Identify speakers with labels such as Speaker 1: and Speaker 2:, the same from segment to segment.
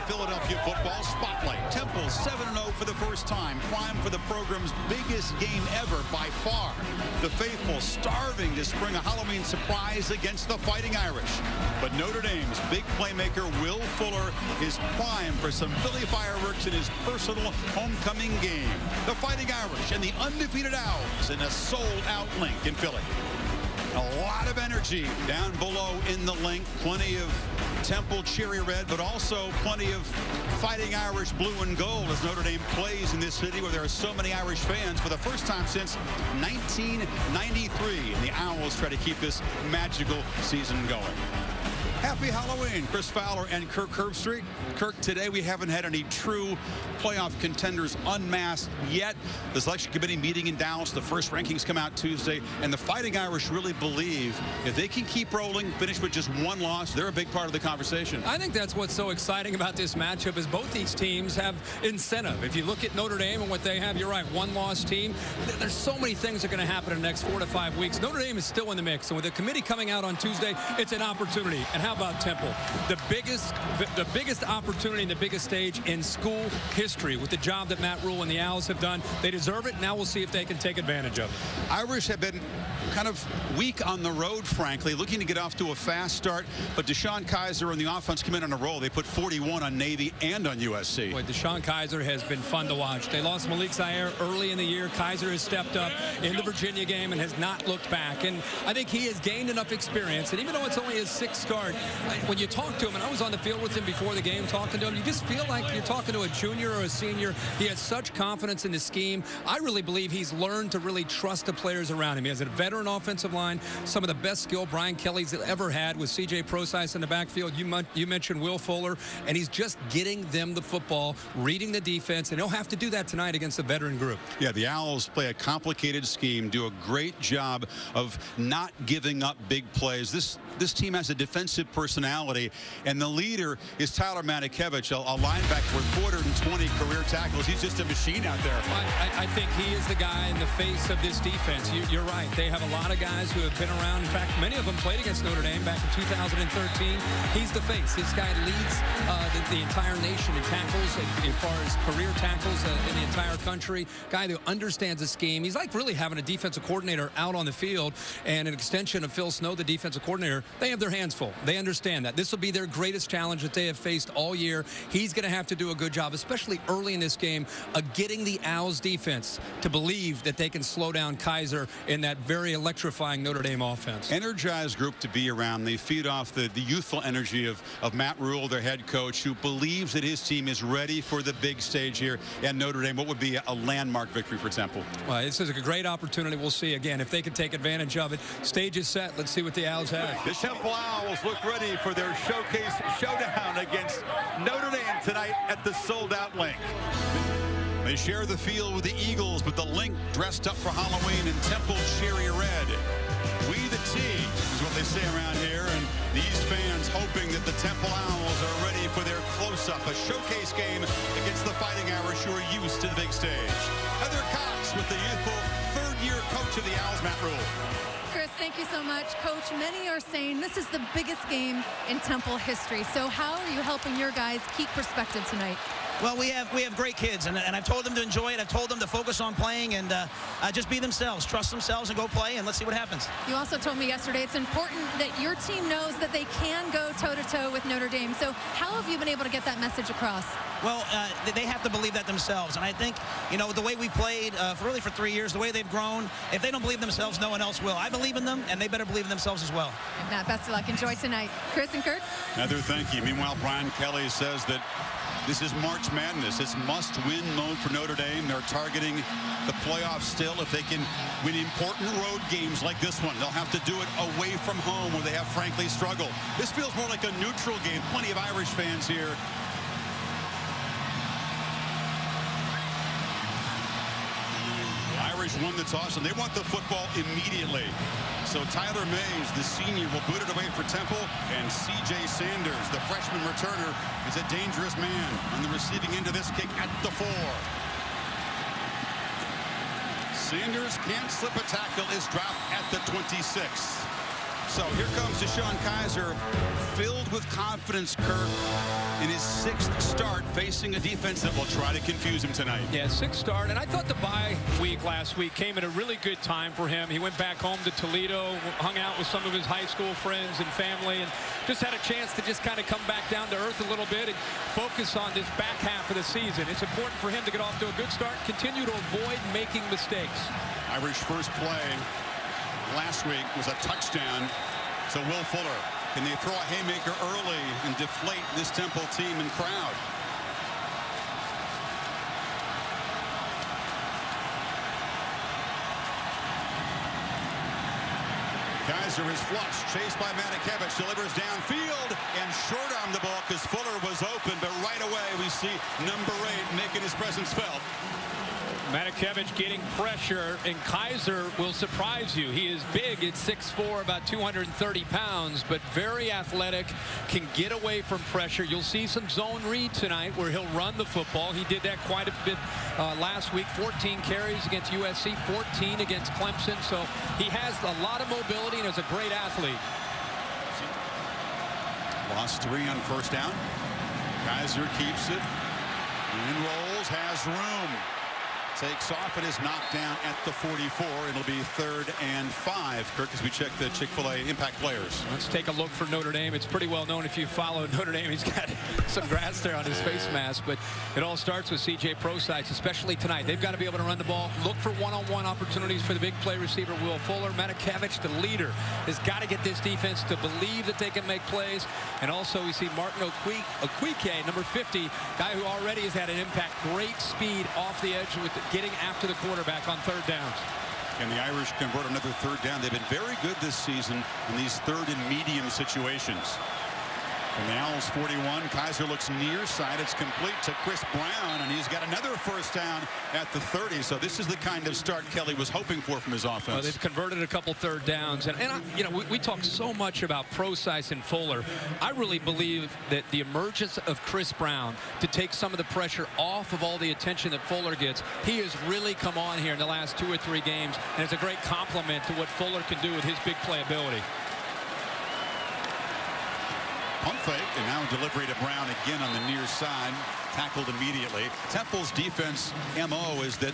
Speaker 1: Philadelphia football spotlight. Temple 7-0 for the first time, primed for the program's biggest game ever by far. The faithful starving to spring a Halloween surprise against the Fighting Irish. But Notre Dame's big playmaker Will Fuller is primed for some Philly fireworks in his personal homecoming game. The Fighting Irish and the undefeated Owls in a sold-out link in Philly. A lot of energy down below in the link. Plenty of Temple cherry red, but also plenty of Fighting Irish blue and gold as Notre Dame plays in this city where there are so many Irish fans for the first time since 1993. And the Owls try to keep this magical season going. Happy Halloween, Chris Fowler and Kirk Herbstreit. Kirk, today we haven't had any true playoff contenders unmasked yet. The selection committee meeting in Dallas, the first rankings come out Tuesday, and the Fighting Irish really believe if they can keep rolling, finish with just one loss, they're a big part of the conversation.
Speaker 2: I think that's what's so exciting about this matchup is both these teams have incentive. If you look at Notre Dame and what they have, you're right, one-loss team. There's so many things that are going to happen in the next 4 to 5 weeks. Notre Dame is still in the mix, and with the committee coming out on Tuesday, it's an opportunity. And how about Temple? The biggest opportunity and the biggest stage in school history with the job that Matt Rule and the Owls have done. They deserve it. Now we'll see if they can take advantage of it.
Speaker 1: Irish have been kind of weak on the road, frankly, looking to get off to a fast start. But DeShone Kizer and the offense come in on a roll. They put 41 on Navy and on USC.
Speaker 2: Boy, DeShone Kizer has been fun to watch. They lost Malik Zaire early in the year. Kizer has stepped up in the Virginia game and has not looked back. And I think he has gained enough experience. And even though it's only his 6th start, when you talk to him, and I was on the field with him before the game talking to him, you just feel like you're talking to a junior or a senior. He has such confidence in the scheme. I really believe he's learned to really trust the players around him. He has a veteran offensive line, some of the best skill Brian Kelly's ever had with C.J. Prosise in the backfield. You mentioned Will Fuller, and he's just getting them the football, reading the defense, and he'll have to do that tonight against a veteran group.
Speaker 1: Yeah, the Owls play a complicated scheme, do a great job of not giving up big plays. This team has a defensive personality, and the leader is Tyler Matakevich, a linebacker with 420 career tackles. He's just a machine out there.
Speaker 2: I think he is the guy in the face of this defense. You're right. They have a lot of guys who have been around. In fact, many of them played against Notre Dame back in 2013. He's the face. This guy leads the entire nation in tackles as far as career tackles in the entire country. Guy who understands the scheme. He's like really having a defensive coordinator out on the field and an extension of Phil Snow, the defensive coordinator. They have their hands full. They understand that. This will be their greatest challenge that they have faced all year. He's going to have to do a good job, especially early in this game, of getting the Owls defense to believe that they can slow down Kizer in that very electrifying Notre Dame offense.
Speaker 1: Energized group to be around. They feed off the youthful energy of Matt Rule, their head coach, who believes that his team is ready for the big stage here at Notre Dame. What would be a landmark victory for Temple?
Speaker 2: Well, this is a great opportunity. We'll see, again, if they can take advantage of it. Stage is set. Let's see what the Owls have.
Speaker 1: The Temple Owls look ready for their showcase showdown against Notre Dame tonight at the sold-out link. They share the field with the Eagles, but the link dressed up for Halloween in Temple cherry red. We the team is what they say around here, and these fans hoping that the Temple Owls are ready for their close-up, a showcase game against the Fighting Irish, who are used to the big stage. Heather Cox with the youthful third-year coach of the Owls, Matt Rule.
Speaker 3: Chris, thank you so much. Coach, many are saying this is the biggest game in Temple history. So how are you helping your guys keep perspective tonight?
Speaker 4: Well, we have great kids, and I've told them to enjoy it. I've told them to focus on playing and just be themselves, trust themselves, and go play, and let's see what happens.
Speaker 3: You also told me yesterday it's important that your team knows that they can go toe-to-toe with Notre Dame. So how have you been able to get that message across?
Speaker 4: Well, they have to believe that themselves, and I think, you know, the way we played really for 3 years, the way they've grown, if they don't believe themselves, no one else will. I believe in them, and they better believe in themselves as well.
Speaker 3: Matt, best of luck. Enjoy tonight. Chris and Kurt?
Speaker 1: Heather, thank you. Meanwhile, Brian Kelly says that this is March Madness. It's must-win mode for Notre Dame. They're targeting the playoffs still. If they can win important road games like this one, they'll have to do it away from home where they have frankly struggled. This feels more like a neutral game. Plenty of Irish fans here. Irish won the toss, and they want the football immediately. So Tyler Mays, the senior, will boot it away for Temple, and C.J. Sanders, the freshman returner, is a dangerous man on the receiving end of this kick at the 4. Sanders can't slip a tackle, is dropped at the 26. So here comes DeShone Kizer, filled with confidence, Kirk. in his 6th start facing a defense that will try to confuse him tonight.
Speaker 2: Yeah, 6th start, and I thought the bye week last week came at a really good time for him. He went back home to Toledo, hung out with some of his high school friends and family, and just had a chance to just kind of come back down to earth a little bit and focus on this back half of the season. It's important for him to get off to a good start, continue to avoid making mistakes.
Speaker 1: Irish first play last week was a touchdown to Will Fuller. Can they throw a haymaker early and deflate this Temple team and crowd? Kizer is flushed, chased by Matakevich, delivers downfield and short arm the ball because Fuller was open, but right away we see number 8 making his presence felt.
Speaker 2: Matakevich getting pressure, and Kizer will surprise you. He is big at 6'4", about 230 pounds, but very athletic, can get away from pressure. You'll see some zone read tonight where he'll run the football. He did that quite a bit last week. 14 carries against USC, 14 against Clemson. So he has a lot of mobility and is a great athlete.
Speaker 1: Lost 3 on first down. Kizer keeps it and rolls, has room. Takes off and is knocked down at the 44. It'll be 3rd and 5, Kirk, as we check the Chick-fil-A impact players.
Speaker 2: Let's take a look for Notre Dame. It's pretty well known if you follow Notre Dame. He's got some grass there on his face mask, but it all starts with C.J. Prosise, especially tonight. They've got to be able to run the ball, look for one-on-one opportunities for the big play receiver, Will Fuller. Matakevich, the leader, has got to get this defense to believe that they can make plays. And also we see Martin Okwike, number 50, guy who already has had an impact. Great speed off the edge with getting after the quarterback on 3rd downs.
Speaker 1: And the Irish convert another 3rd down. They've been very good this season in these 3rd and medium situations. From the Owls 41, Kizer looks near side. It's complete to Chris Brown, and he's got another first down at the 30. So this is the kind of start Kelly was hoping for from his offense.
Speaker 2: They've converted a couple 3rd downs, and you know, we talk so much about Prosise and Fuller. I really believe that the emergence of Chris Brown to take some of the pressure off of all the attention that Fuller gets, he has really come on here in the last 2 or 3 games, and it's a great compliment to what Fuller can do with his big play ability.
Speaker 1: Pump fake, and now delivery to Brown again on the near side. Tackled immediately. Temple's defense MO is that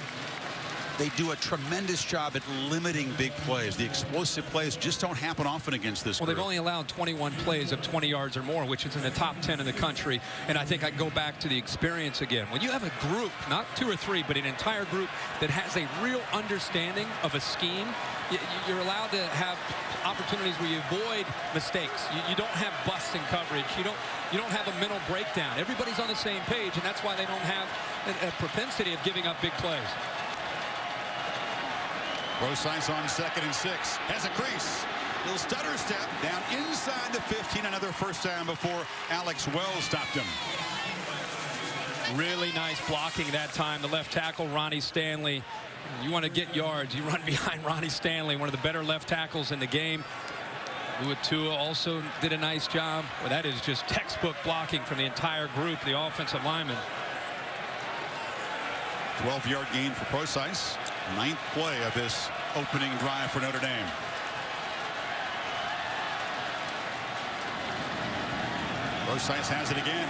Speaker 1: they do a tremendous job at limiting big plays. The explosive plays just don't happen often against this group.
Speaker 2: Well, they've only allowed 21 plays of 20 yards or more, which is in the top 10 in the country. And I think I go back to the experience again. When you have a group, not 2 or 3, but an entire group that has a real understanding of a scheme, you're allowed to have opportunities where you avoid mistakes. You don't have busts in coverage. You don't have a mental breakdown. Everybody's on the same page, and that's why they don't have a propensity of giving up big plays.
Speaker 1: Prosise on 2nd and 6. Has a crease. Little stutter step down inside the 15. Another first down before Alex Wells stopped him.
Speaker 2: Really nice blocking that time. The left tackle, Ronnie Stanley. You want to get yards, you run behind Ronnie Stanley, one of the better left tackles in the game. Uatua also did a nice job. Well, that is just textbook blocking from the entire group, the offensive linemen.
Speaker 1: 12-yard gain for Prosise. 9th play of this opening drive for Notre Dame. Prosise has it again.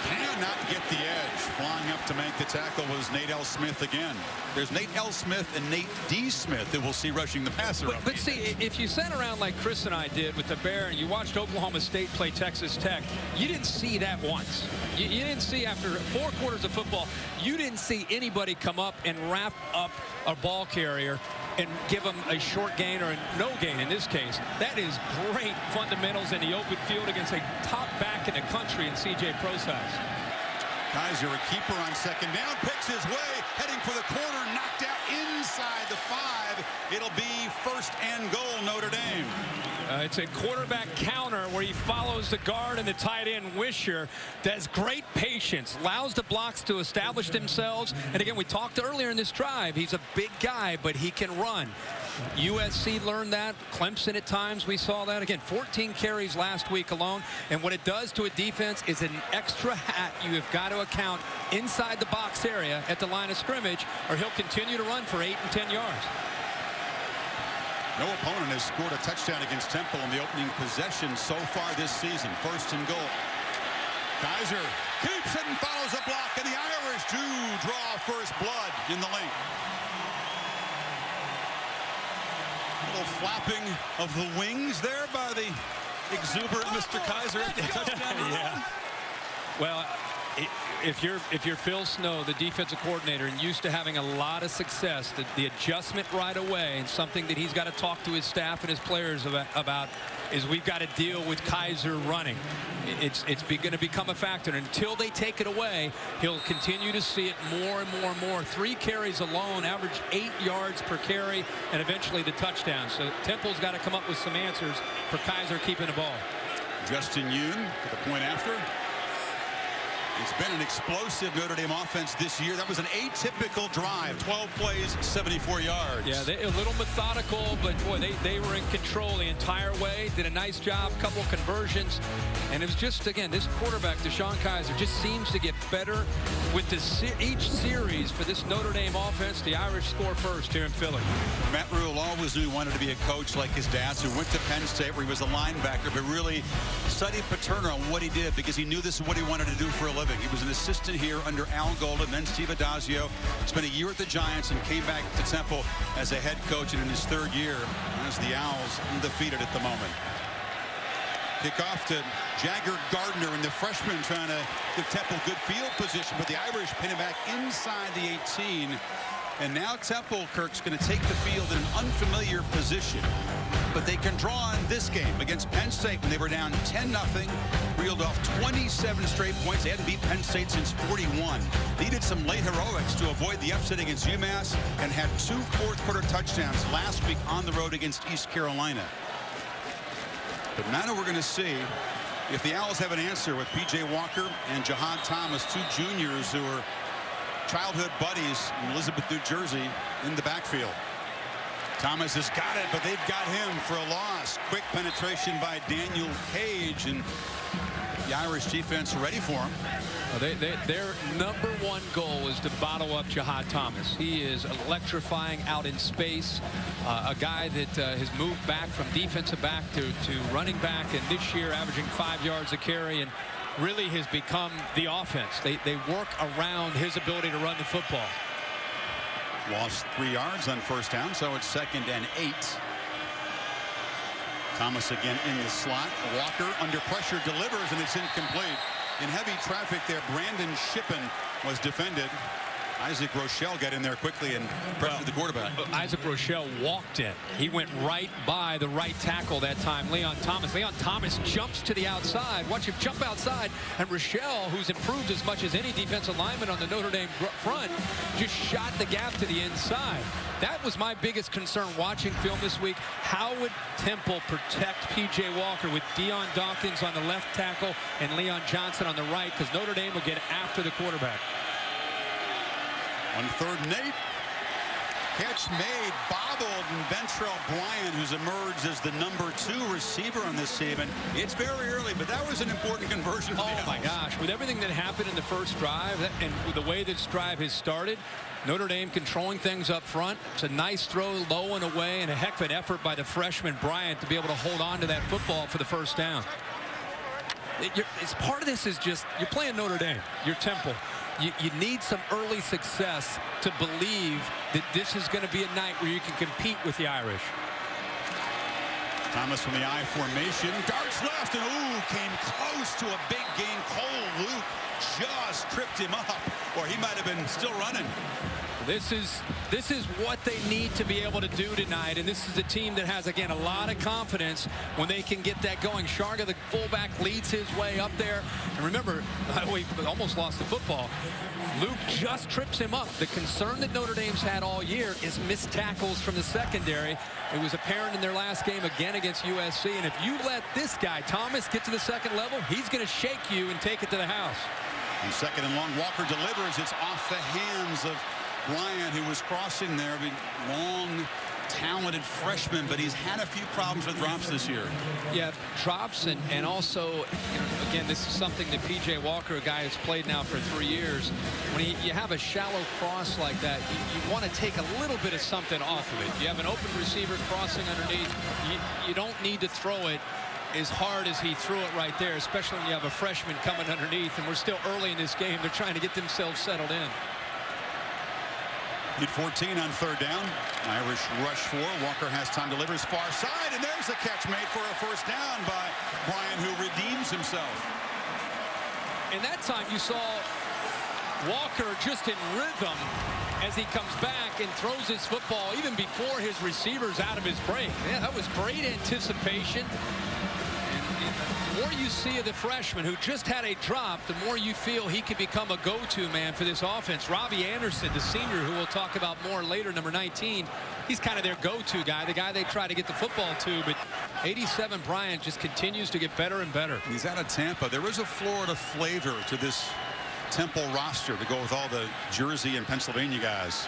Speaker 1: Cannot get the edge. Flying up to make the tackle was Nate L. Smith again. There's Nate L. Smith and Nate D. Smith that we'll see rushing the passer.
Speaker 2: But see, if you sat around like Chris and I did with the Bear and you watched Oklahoma State play Texas Tech, you didn't see that once. You didn't see, after 4 quarters of football, you didn't see anybody come up and wrap up a ball carrier and give them a short gain or a no gain in this case. That is great fundamentals in the open field against a top back in the country in C.J. Prosise.
Speaker 1: Kizer, a keeper on 2nd down, picks his way, heading for the corner, knocked out inside the 5. It'll be 1st and goal, Notre Dame.
Speaker 2: It's a quarterback counter where he follows the guard and the tight end Wisher. Does great patience, allows the blocks to establish themselves. And again, we talked earlier in this drive, he's a big guy, but he can run. USC learned that. Clemson at times, we saw that. Again, 14 carries last week alone. And what it does to a defense is an extra hat you have got to account inside the box area at the line of scrimmage, or he'll continue to run for 8 and 10 yards.
Speaker 1: No opponent has scored a touchdown against Temple in the opening possession so far this season. 1st and goal. Kizer keeps it and follows a block, and the Irish do draw first blood in the lane. Little flapping of the wings there by the exuberant Mr. Kizer at the touchdown.
Speaker 2: Yeah. Well, if you're Phil Snow, the defensive coordinator, and used to having a lot of success, the adjustment right away, and something that he's got to talk to his staff and his players about is we've got to deal with Kizer running. It's going to become a factor. And until they take it away, he'll continue to see it more and more and more. 3 carries alone, average 8 yards per carry, and eventually the touchdown. So Temple's got to come up with some answers for Kizer keeping the ball.
Speaker 1: Justin Yoon for the point after. It's been an explosive Notre Dame offense this year. That was an atypical drive. 12 plays, 74 yards.
Speaker 2: Yeah, a little methodical, but boy, they were in control the entire way. Did a nice job, couple conversions. And it was just, again, this quarterback, DeShone Kizer, just seems to get better with each series for this Notre Dame offense. The Irish score first here in Philly.
Speaker 1: Matt Rhule always knew he wanted to be a coach like his dad, who went to Penn State where he was a linebacker, but really studied Paterno on what he did because he knew this is what he wanted to do for a living. He was an assistant here under Al Golden, then Steve Adazio. Spent a year at the Giants and came back to Temple as a head coach, and in his 3rd year as the Owls undefeated at the moment. Kickoff to Jagger Gardner, and the freshman trying to give Temple good field position, but the Irish pin him back inside the 18. And now Temple, Kirk's going to take the field in an unfamiliar position. But they can draw in this game against Penn State when they were down 10-0, reeled off 27 straight points. They hadn't beat Penn State since 41. Needed some late heroics to avoid the upset against UMass, and had 2 fourth-quarter touchdowns last week on the road against East Carolina. But now we're going to see if the Owls have an answer with P.J. Walker and Jihad Thomas, 2 juniors who are childhood buddies in Elizabeth, New Jersey, in the backfield. Thomas has got it, but they've got him for a loss. Quick penetration by Daniel Cage, and the Irish defense ready for him.
Speaker 2: Their number 1 goal is to bottle up Jihad Thomas. He is electrifying out in space. A guy that has moved back from defensive back to running back, and this year averaging 5 yards a carry, and really has become the offense. They work around his ability to run the football.
Speaker 1: Lost 3 yards on first down, so it's 2nd and 8. Thomas again in the slot. Walker under pressure delivers, and it's incomplete. In heavy traffic there, Brandon Shippen was defended. Isaac Rochelle got in there quickly and pressured the quarterback.
Speaker 2: Isaac Rochelle walked in. He went right by the right tackle that time, Leon Thomas. Leon Thomas jumps to the outside. Watch him jump outside. And Rochelle, who's improved as much as any defensive lineman on the Notre Dame front, just shot the gap to the inside. That was my biggest concern watching film this week. How would Temple protect P.J. Walker with Deion Dawkins on the left tackle and Leon Johnson on the right? Because Notre Dame will get after the quarterback.
Speaker 1: On 3rd and 8. Catch made, bobbled, and Ventrell Bryant, who's emerged as the number 2 receiver on this season. It's very early, but that was an important conversion.
Speaker 2: Oh my gosh, with everything that happened in the first drive, and with the way this drive has started, Notre Dame controlling things up front. It's a nice throw low and away, and a heck of an effort by the freshman Bryant to be able to hold on to that football for the first down. It's part of this is just, you're playing Notre Dame, you're Temple. You need some early success to believe that this is going to be a night where you can compete with the Irish.
Speaker 1: Thomas from the I formation, darts left, and came close to a big gain. Cole Luke just tripped him up, or he might have been still running.
Speaker 2: This is what they need to be able to do tonight, and this is a team that has, again, a lot of confidence when they can get that going. Sharga, the fullback, leads his way up there. And remember, we almost lost the football. Luke just trips him up. The concern that Notre Dame's had all year is missed tackles from the secondary. It was apparent in their last game again against USC. And if you let this guy, Thomas, get to the second level, he's going to shake you and take it to the house.
Speaker 1: And 2nd and long, Walker delivers. It's off the hands of Bryant, who was crossing there. Long, talented freshman, but he's had a few problems with drops this year.
Speaker 2: Yeah, drops, and also, again, this is something that P.J. Walker, a guy who's played now for 3 years, when you have a shallow cross like that, you want to take a little bit of something off of it. You have an open receiver crossing underneath. You don't need to throw it as hard as he threw it right there, especially when you have a freshman coming underneath, and we're still early in this game. They're trying to get themselves settled in.
Speaker 1: Need 14 on third down. Irish rush 4. Walker has time, delivers far side, and there's a catch made for a first down by Bryant, who redeems himself.
Speaker 2: And that time you saw Walker just in rhythm as he comes back and throws his football even before his receiver's out of his break. Yeah, that was great anticipation. The more you see of the freshman who just had a drop, the more you feel he could become a go-to man for this offense. Robbie Anderson, the senior, who we'll talk about more later, number 19, he's kind of their go-to guy, the guy they try to get the football to. But 87 Bryant just continues to get better and better.
Speaker 1: He's out of Tampa. There is a Florida flavor to this Temple roster to go with all the Jersey and Pennsylvania guys.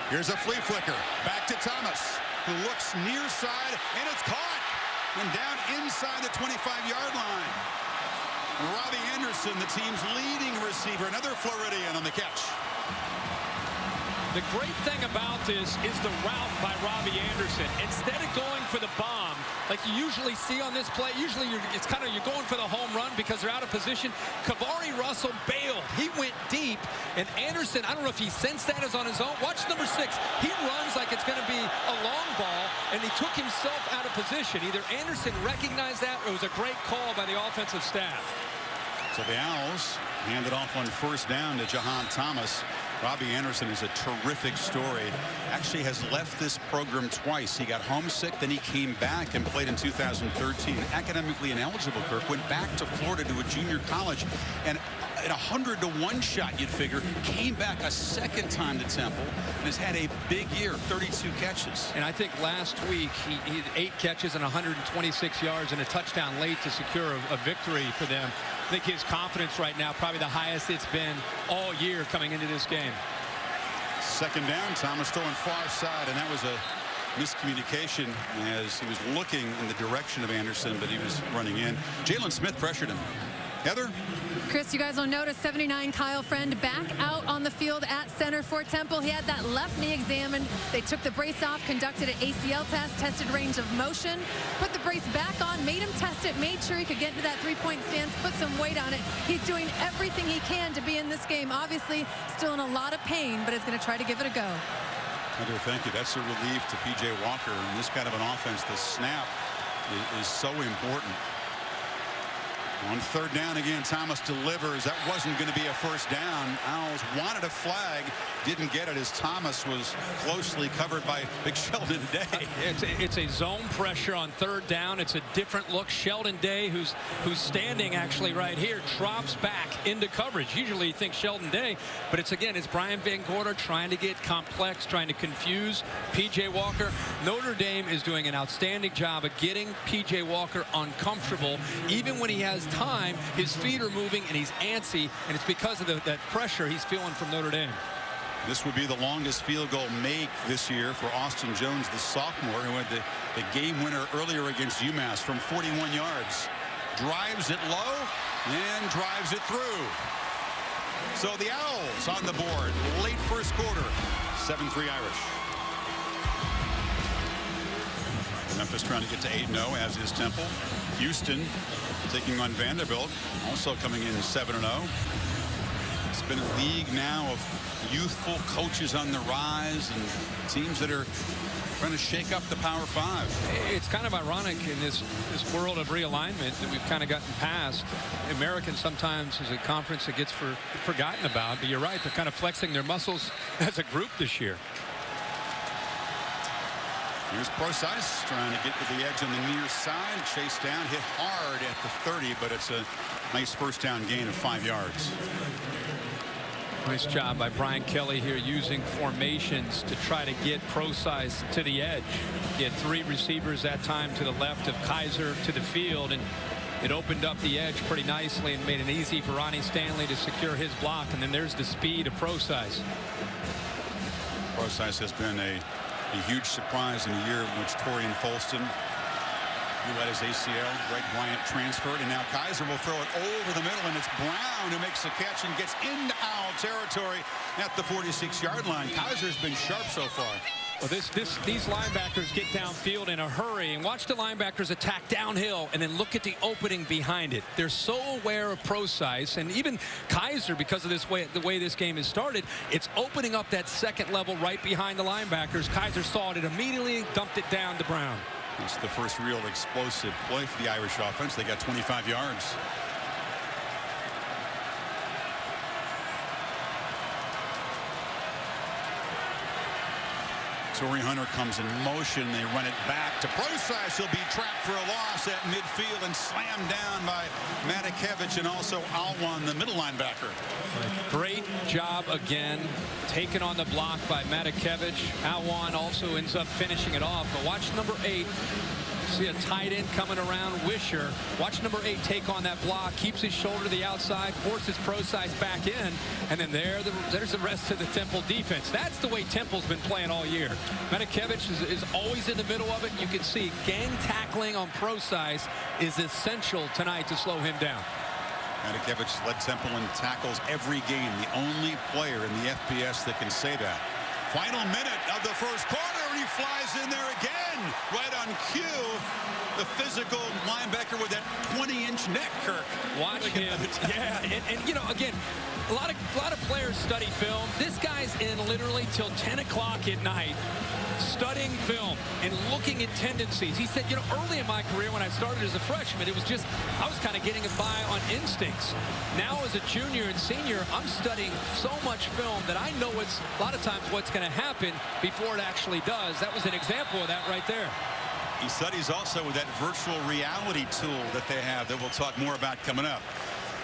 Speaker 1: Here's a flea flicker. Back to Thomas, who looks near side, and it's caught. And down inside the 25-yard line. Robbie Anderson, the team's leading receiver. Another Floridian on the catch.
Speaker 2: The great thing about this is the route by Robbie Anderson. Instead of going for the bomb, like you usually see on this play, usually it's kind of you're going for the home run because they're out of position. Kavari Russell bailed. He went deep, and Anderson, I don't know if he sensed that as on his own. Watch number 6. He runs like it's going to be a long ball, and he took himself out of position. Either Anderson recognized that, or it was a great call by the offensive staff.
Speaker 1: So the Owls hand it off on first down to Jahan Thomas. Robbie Anderson is a terrific story. Actually has left this program twice. He got homesick, then he came back and played in 2013. Academically ineligible, Kirk went back to Florida to a junior college, and at 100-to-1 shot, you'd figure, came back a second time to Temple and has had a big year, 32 catches.
Speaker 2: And I think last week he had 8 catches and 126 yards and a touchdown late to secure a victory for them. I think his confidence right now probably the highest it's been all year coming into this game.
Speaker 1: Second down, Thomas throwing far side, and that was a miscommunication as he was looking in the direction of Anderson, but he was running in. Jalen Smith pressured him. Heather?
Speaker 3: Chris, you guys will notice 79 Kyle Friend back out on the field at center for Temple. He had that left knee examined. They took the brace off, conducted an ACL test, tested range of motion, put the brace back on, made him test it, made sure he could get into that three-point stance, put some weight on it. He's doing everything he can to be in this game. Obviously, still in a lot of pain, but is going to try to give it a go.
Speaker 1: Heather, thank you. That's a relief to P.J. Walker. In this kind of an offense, the snap is so important. On third down again, Thomas delivers. That wasn't going to be a first down. Owls wanted a flag, didn't get it as Thomas was closely covered by big Sheldon Day.
Speaker 2: It's a zone pressure on third down. It's a different look. Sheldon Day, who's standing actually right here, drops back into coverage. Usually you think Sheldon Day, but it's Brian Van Gorder trying to get complex, trying to confuse P.J. Walker. Notre Dame is doing an outstanding job of getting P.J. Walker uncomfortable. Even when he has time, his feet are moving and he's antsy, and it's because of that pressure he's feeling from Notre Dame.
Speaker 1: This would be the longest field goal make this year for Austin Jones, the sophomore, who had the game winner earlier against UMass from 41 yards. Drives it low and drives it through. So the Owls on the board late first quarter, 7-3 Irish. Memphis trying to get to 8-0, as is Temple. Houston taking on Vanderbilt, also coming in 7-0. It's been a league now of youthful coaches on the rise and teams that are trying to shake up the Power Five.
Speaker 2: It's kind of ironic in this world of realignment that we've kind of gotten past. American sometimes is a conference that gets forgotten about, but you're right, they're kind of flexing their muscles as a group this year.
Speaker 1: Here's Procise trying to get to the edge on the near side. Chased down, hit hard at the 30, but it's a nice first down gain of 5 yards.
Speaker 2: Nice job by Brian Kelly here using formations to try to get Procise to the edge. He had 3 receivers that time to the left of Kizer to the field, and it opened up the edge pretty nicely and made it easy for Ronnie Stanley to secure his block. And then there's the speed of Procise.
Speaker 1: Procise has been a huge surprise in a year in which Torian Folston, who had his ACL, Greg Bryant transferred, and now Kizer will throw it over the middle, and it's Brown who makes the catch and gets into Owl territory at the 46-yard line. Kaiser's been sharp so far.
Speaker 2: Well, these linebackers get downfield in a hurry, and watch the linebackers attack downhill and then look at the opening behind it. They're so aware of Procise, and even Kizer, because of the way this game has started, it's opening up that second level right behind the linebackers. Kizer saw it immediately, dumped it down to Brown.
Speaker 1: It's the first real explosive play for the Irish offense. They got 25 yards. Torrey Hunter comes in motion. They run it back to Procise. He'll be trapped for a loss at midfield and slammed down by Matakevich and also Alwan, the middle linebacker.
Speaker 2: Great job again, taken on the block by Matakevich. Alwan also ends up finishing it off. But watch number 8. See a tight end coming around, Wisher. Watch number 8 take on that block, keeps his shoulder to the outside, forces Procise back in, and then there's the rest of the Temple defense. That's the way Temple's been playing all year. Matakevich is always in the middle of it. You can see gang tackling on Procise is essential tonight to slow him down.
Speaker 1: Matakevich led Temple in tackles every game. The only player in the FBS that can say that. Final minute of the first quarter, and he flies in there again, right on cue. The physical linebacker with that 20-inch neck, Kirk.
Speaker 2: Watch him. Yeah, and you know, again, a lot of players study film. This guy's in literally till 10 o'clock at night studying film and looking at tendencies. He said, you know, early in my career when I started as a freshman, it was just, I was kind of getting by on instincts. Now as a junior and senior, I'm studying so much film that I know a lot of times what's going to happen before it actually does. That was an example of that right there.
Speaker 1: He studies also with that virtual reality tool that they have that we'll talk more about coming up.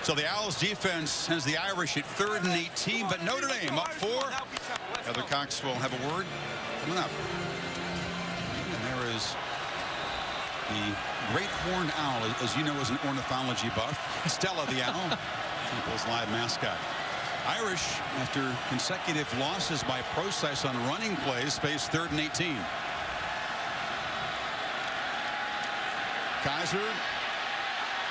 Speaker 1: So the Owls defense has the Irish at 3rd and 18, but Notre Dame up 4. Heather Cox will have a word coming up. And there is the great horned owl, as you know, is an ornithology buff. Stella the owl, Temple's live mascot. Irish, after consecutive losses by Procise on running plays, face 3rd and 18. Kizer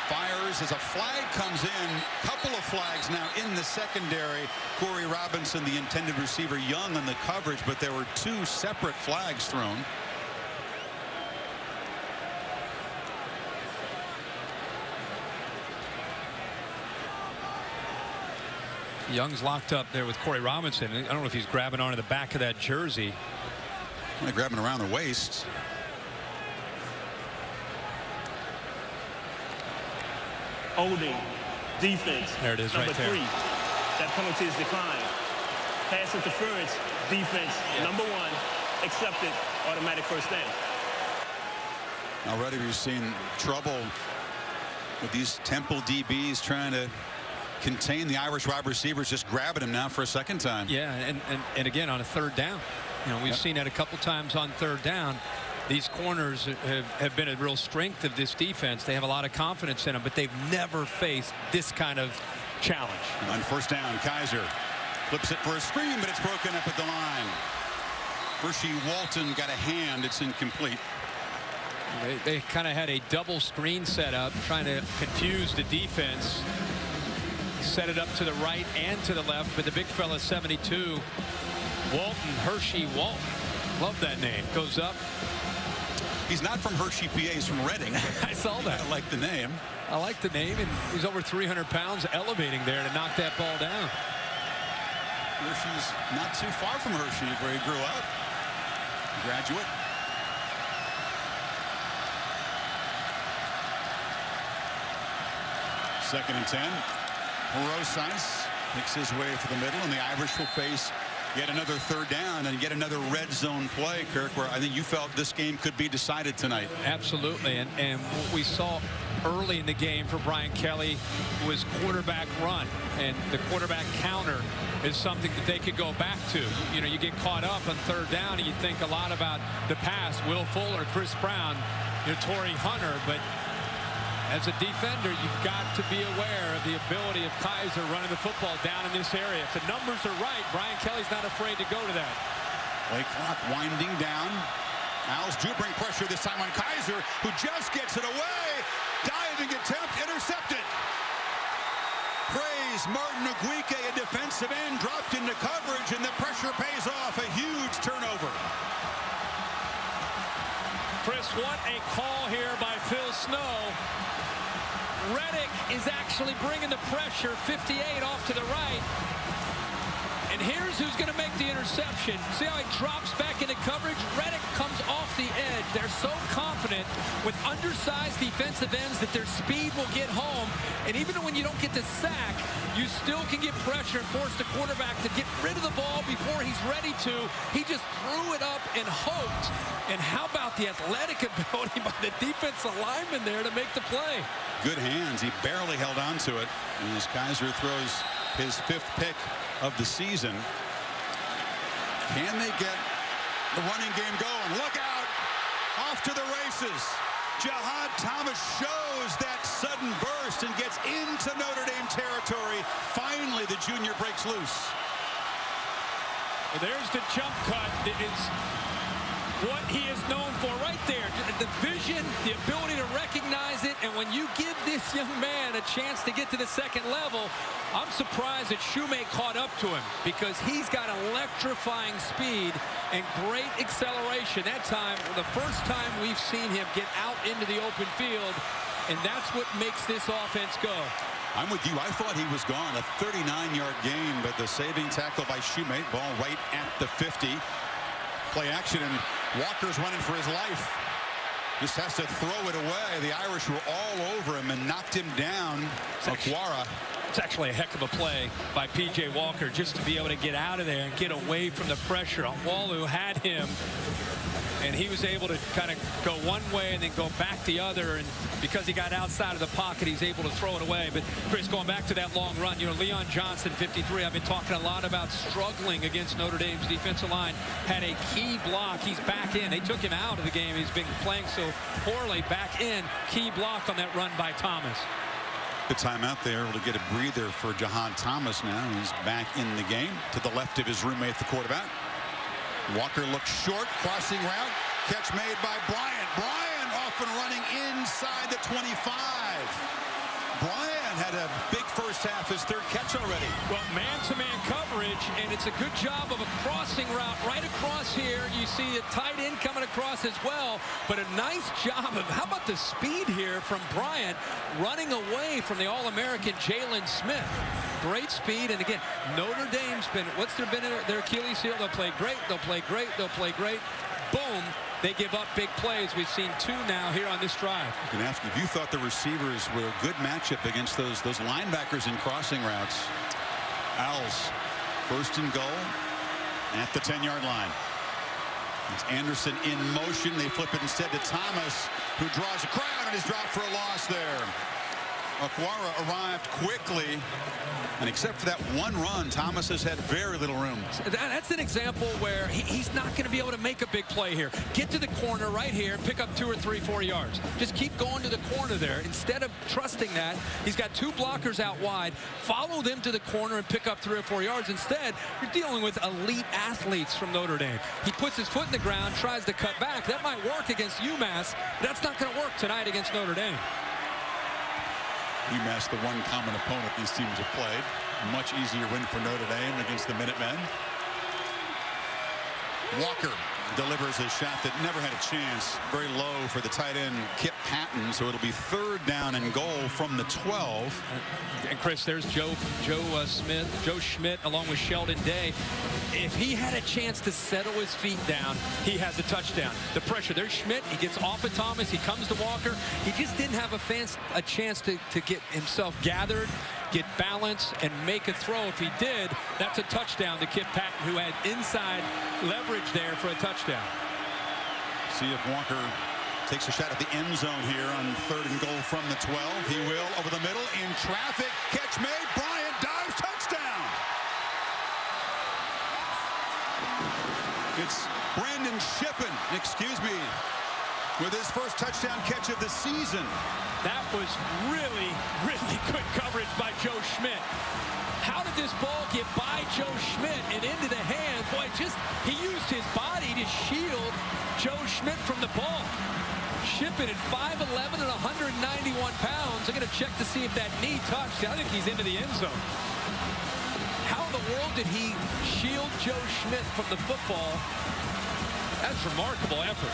Speaker 1: fires as a flag comes in. Couple of flags now in the secondary. Corey Robinson, the intended receiver, Young on the coverage, but there were 2 separate flags thrown.
Speaker 2: Young's locked up there with Corey Robinson. I don't know if he's grabbing onto the back of that jersey.
Speaker 1: They're grabbing around the waist.
Speaker 5: Holding, defense.
Speaker 2: There it is,
Speaker 5: number
Speaker 2: right there.
Speaker 5: 3. That penalty is declined. Pass interference, defense, number 1, accepted, automatic first down.
Speaker 1: Already we've seen trouble with these Temple DBs trying to contain the Irish wide receivers, just grabbing him now for a second time.
Speaker 2: Yeah, and again on a 3rd down. You know, we've seen that a couple times on 3rd down. These corners have been a real strength of this defense. They have a lot of confidence in them, but they've never faced this kind of challenge.
Speaker 1: On 1st down, Kizer flips it for a screen, but it's broken up at the line. Hershey Walton got a hand. It's incomplete.
Speaker 2: They kind of had a double screen set up, trying to confuse the defense. Set it up to the right and to the left, but the big fella, 72, Walton, Hershey Walton. Love that name. Goes up.
Speaker 1: He's not from Hershey, PA. He's from Reading.
Speaker 2: I saw that.
Speaker 1: I like the name.
Speaker 2: I like the name, and he's over 300 pounds elevating there to knock that ball down.
Speaker 1: Hershey's not too far from Hershey where he grew up. Graduate. Second and 10. Procise picks his way for the middle, and the Irish will face yet another 3rd down and yet another red zone play, Kirk, where I think you felt this game could be decided tonight.
Speaker 2: Absolutely, and what we saw early in the game for Brian Kelly was quarterback run, and the quarterback counter is something that they could go back to. You know, you get caught up on 3rd down and you think a lot about the pass, Will Fuller, Chris Brown, Torrey Hunter, but as a defender, you've got to be aware of the ability of Kizer running the football down in this area. If the numbers are right, Brian Kelly's not afraid to go to that.
Speaker 1: Play clock winding down. Owls do bring pressure this time on Kizer, who just gets it away. Diving attempt, intercepted. Praise Martin Aguique, a defensive end, dropped into coverage, and the pressure pays off. A huge turnover.
Speaker 6: what a call here by Phil Snow. Reddick is actually bringing the pressure, 58 off to the right. And here's who's going to make the interception. See how he drops back into coverage? Reddick comes off the edge. They're so confident with undersized defensive ends that their speed will get home. And even when you don't get the sack, you still can get pressure and force the quarterback to get rid of the ball before he's ready to. He just threw it up and hoped. And how about the athletic ability by the defensive lineman there to make the play?
Speaker 1: Good hands. He barely held on to it. And as Kizer throws his 5th pick of the season. Can they get the running game going? Look out! Off to the races. Jahad Thomas shows that sudden burst and gets into Notre Dame territory. Finally, the junior breaks loose.
Speaker 6: Well, there's the jump cut. It's what he is known for right there. The vision, the ability to recognize it, and when you give this young man a chance to get to the second level, I'm surprised that Shoemate caught up to him because he's got electrifying speed and great acceleration. That time, the first time we've seen him get out into the open field, and that's what makes this offense go.
Speaker 1: I'm with you. I thought he was gone. A 39-yard gain, but the saving tackle by Shoemate, ball right at the 50. Play action, and Walker's running for his life. Just has to throw it away. The Irish were all over him and knocked him down. Aquara.
Speaker 6: It's actually a heck of a play by P.J. Walker just to be able to get out of there and get away from the pressure. Walu had him, and he was able to kind of go one way and then go back the other. And because he got outside of the pocket, he's able to throw it away. But Chris, going back to that long run, you know, Leon Johnson, 53, I've been talking a lot about struggling against Notre Dame's defensive line. Had a key block. He's back in. They took him out of the game. He's been playing so poorly. Back in. Key block on that run by Thomas.
Speaker 1: The timeout there to get a breather for Jahad Thomas now. He's back in the game to the left of his roommate, the quarterback. Walker looks short, crossing route. Catch made by Bryant. Bryant off and running inside the 25. Bryant had a big first half, his 3rd catch already.
Speaker 6: Well, man-to-man coverage, and it's a good job of a crossing route right across here. You see a tight end coming across as well, but a nice job of, how about the speed here from Bryant running away from the All-American Jalen Smith. Great speed, and again, Notre Dame's been, what's their Achilles heel? They'll play great, they'll play great, they'll play great. Boom. They give up big plays. We've seen 2 now here on this drive.
Speaker 1: I can ask you if you thought the receivers were a good matchup against those linebackers in crossing routes. Owls, 1st and goal at the 10-yard line. It's Anderson in motion. They flip it instead to Thomas, who draws a crowd and is dropped for a loss there. Aquara arrived quickly, and except for that one run, Thomas has had very little room.
Speaker 6: That's an example where he's not going to be able to make a big play here. Get to the corner right here, pick up 2 or 3, 4 yards. Just keep going to the corner there. Instead of trusting that, he's got 2 blockers out wide. Follow them to the corner and pick up 3 or 4 yards. Instead, you're dealing with elite athletes from Notre Dame. He puts his foot in the ground, tries to cut back. That might work against UMass, but that's not going to work tonight against Notre Dame.
Speaker 1: UMass, the one common opponent these teams have played. A much easier win for Notre Dame against the Minutemen. Walker delivers a shot that never had a chance. Very low for the tight end, Kip Patton. So it'll be 3rd down and goal from the 12.
Speaker 6: And Chris, there's Joe Schmidt, along with Sheldon Day. If he had a chance to settle his feet down, he has a touchdown. The pressure, there's Schmidt. He gets off of Thomas. He comes to Walker. He just didn't have a chance to get himself gathered, get balance, and make a throw. If he did, that's a touchdown to Kip Patton, who had inside leverage there for a touchdown.
Speaker 1: See if Walker takes a shot at the end zone here on 3rd and goal from the 12. He will over the middle in traffic. Catch made. Bryant dives. Touchdown. It's Brandon Shippen, with his first touchdown catch of the season.
Speaker 6: That was really, really good coverage by Joe Schmidt. How did this ball get by Joe Schmidt and into the hand? Boy, he used his body to shield Joe Schmidt from the ball. Shippen at 5'11" and 191 pounds. I'm going to check to see if that knee touched. I think he's into the end zone. How in the world did he shield Joe Schmidt from the football? That's remarkable effort.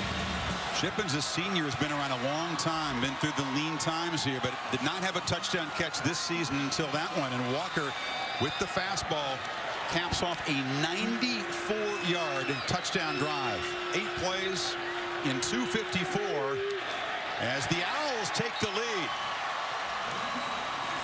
Speaker 1: Shippens, a senior, has been around a long time, been through the lean times here, but did not have a touchdown catch this season until that one. And Walker, with the fastball, caps off a 94-yard touchdown drive. 8 plays in 2:54 as the Owls take the lead.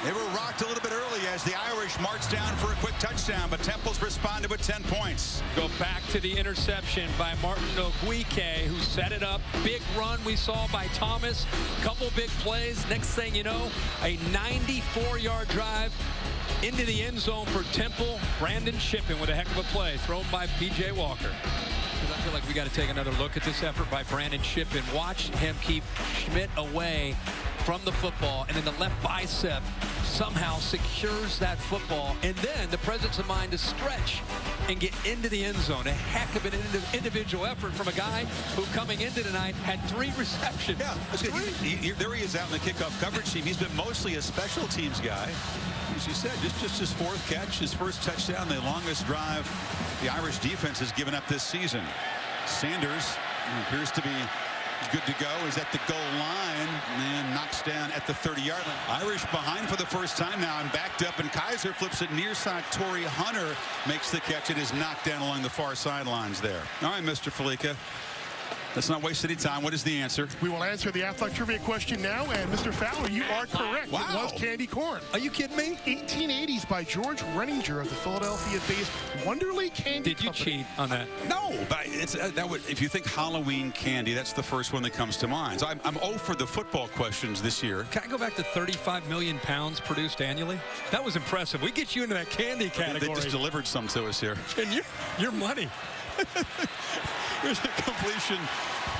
Speaker 1: They were rocked a little bit early as the Irish marched down for a quick touchdown, but Temple's responded with 10 points.
Speaker 6: Go back to the interception by Martin Oguike, who set it up. Big run we saw by Thomas. Couple big plays. Next thing you know, a 94-yard drive into the end zone for Temple. Brandon Shippen with a heck of a play thrown by P.J. Walker. I feel like we got to take another look at this effort by Brandon Shippen. Watch him keep Schmidt away from the football, and then the left bicep somehow secures that football, and then the presence of mind to stretch and get into the end zone. A heck of an individual effort from a guy who, coming into tonight, had 3 receptions.
Speaker 1: Yeah, there he is out in the kickoff coverage team. He's been mostly a special teams guy. As you said, just his 4th catch, his 1st touchdown, the longest drive the Irish defense has given up this season. Sanders appears to be good to go, is at the goal line and knocks down at the 30-yard line. Irish behind for the first time now and backed up, and Kizer flips it near side. Torrey Hunter makes the catch. It is knocked down along the far sidelines there. All right, Mr. Felica, let's not waste any time. What is the answer?
Speaker 7: We will answer the athletic trivia question now, and Mr. Fowler, you are correct.
Speaker 1: Wow.
Speaker 7: It was candy corn.
Speaker 2: Are you kidding me?
Speaker 7: 1880s by George Renninger of the Philadelphia-based Wonderly Candy
Speaker 2: Did you
Speaker 7: Company.
Speaker 2: cheat on that?
Speaker 1: No, but it's that would, if you think Halloween candy, that's the first one that comes to mind. So I'm 0 for the football questions this year.
Speaker 2: Can I go back to 35 million pounds produced annually? That was impressive. We get you into that candy category.
Speaker 1: They just delivered some to us here.
Speaker 2: And your money.
Speaker 1: Here's a completion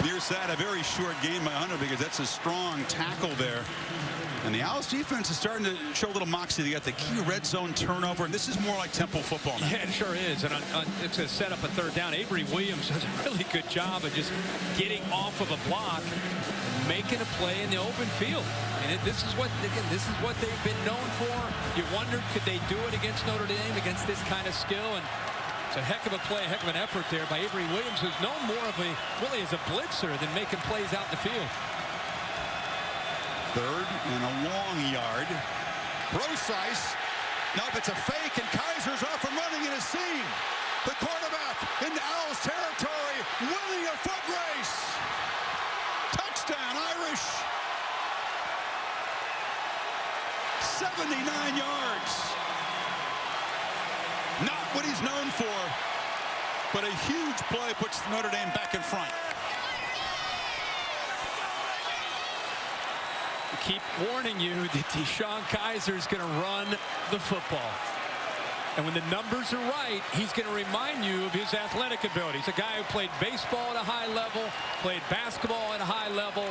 Speaker 1: near side. A very short gain by Hunter because that's a strong tackle there. And the Owls defense is starting to show a little moxie. They got the key red zone turnover, and this is more like Temple football now.
Speaker 6: Yeah, it sure is. And it's a set up a 3rd down. Avery Williams does a really good job of just getting off of a block, making a play in the open field. And this is what they've been known for. You wondered, could they do it against Notre Dame, against this kind of skill? And it's a heck of a play, a heck of an effort there by Avery Williams, who's known more of really as a blitzer than making plays out in the field.
Speaker 1: 3rd and a long yard. Procise. Nope, it's a fake, and Kizer's off and running in a seam. The quarterback in the Owls territory, winning a foot race. Touchdown, Irish. 79 yards. Not what he's known for, but a huge play puts Notre Dame back in front.
Speaker 6: Keep warning you that DeShone Kizer is going to run the football. And when the numbers are right, he's going to remind you of his athletic ability. He's a guy who played baseball at a high level, played basketball at a high level.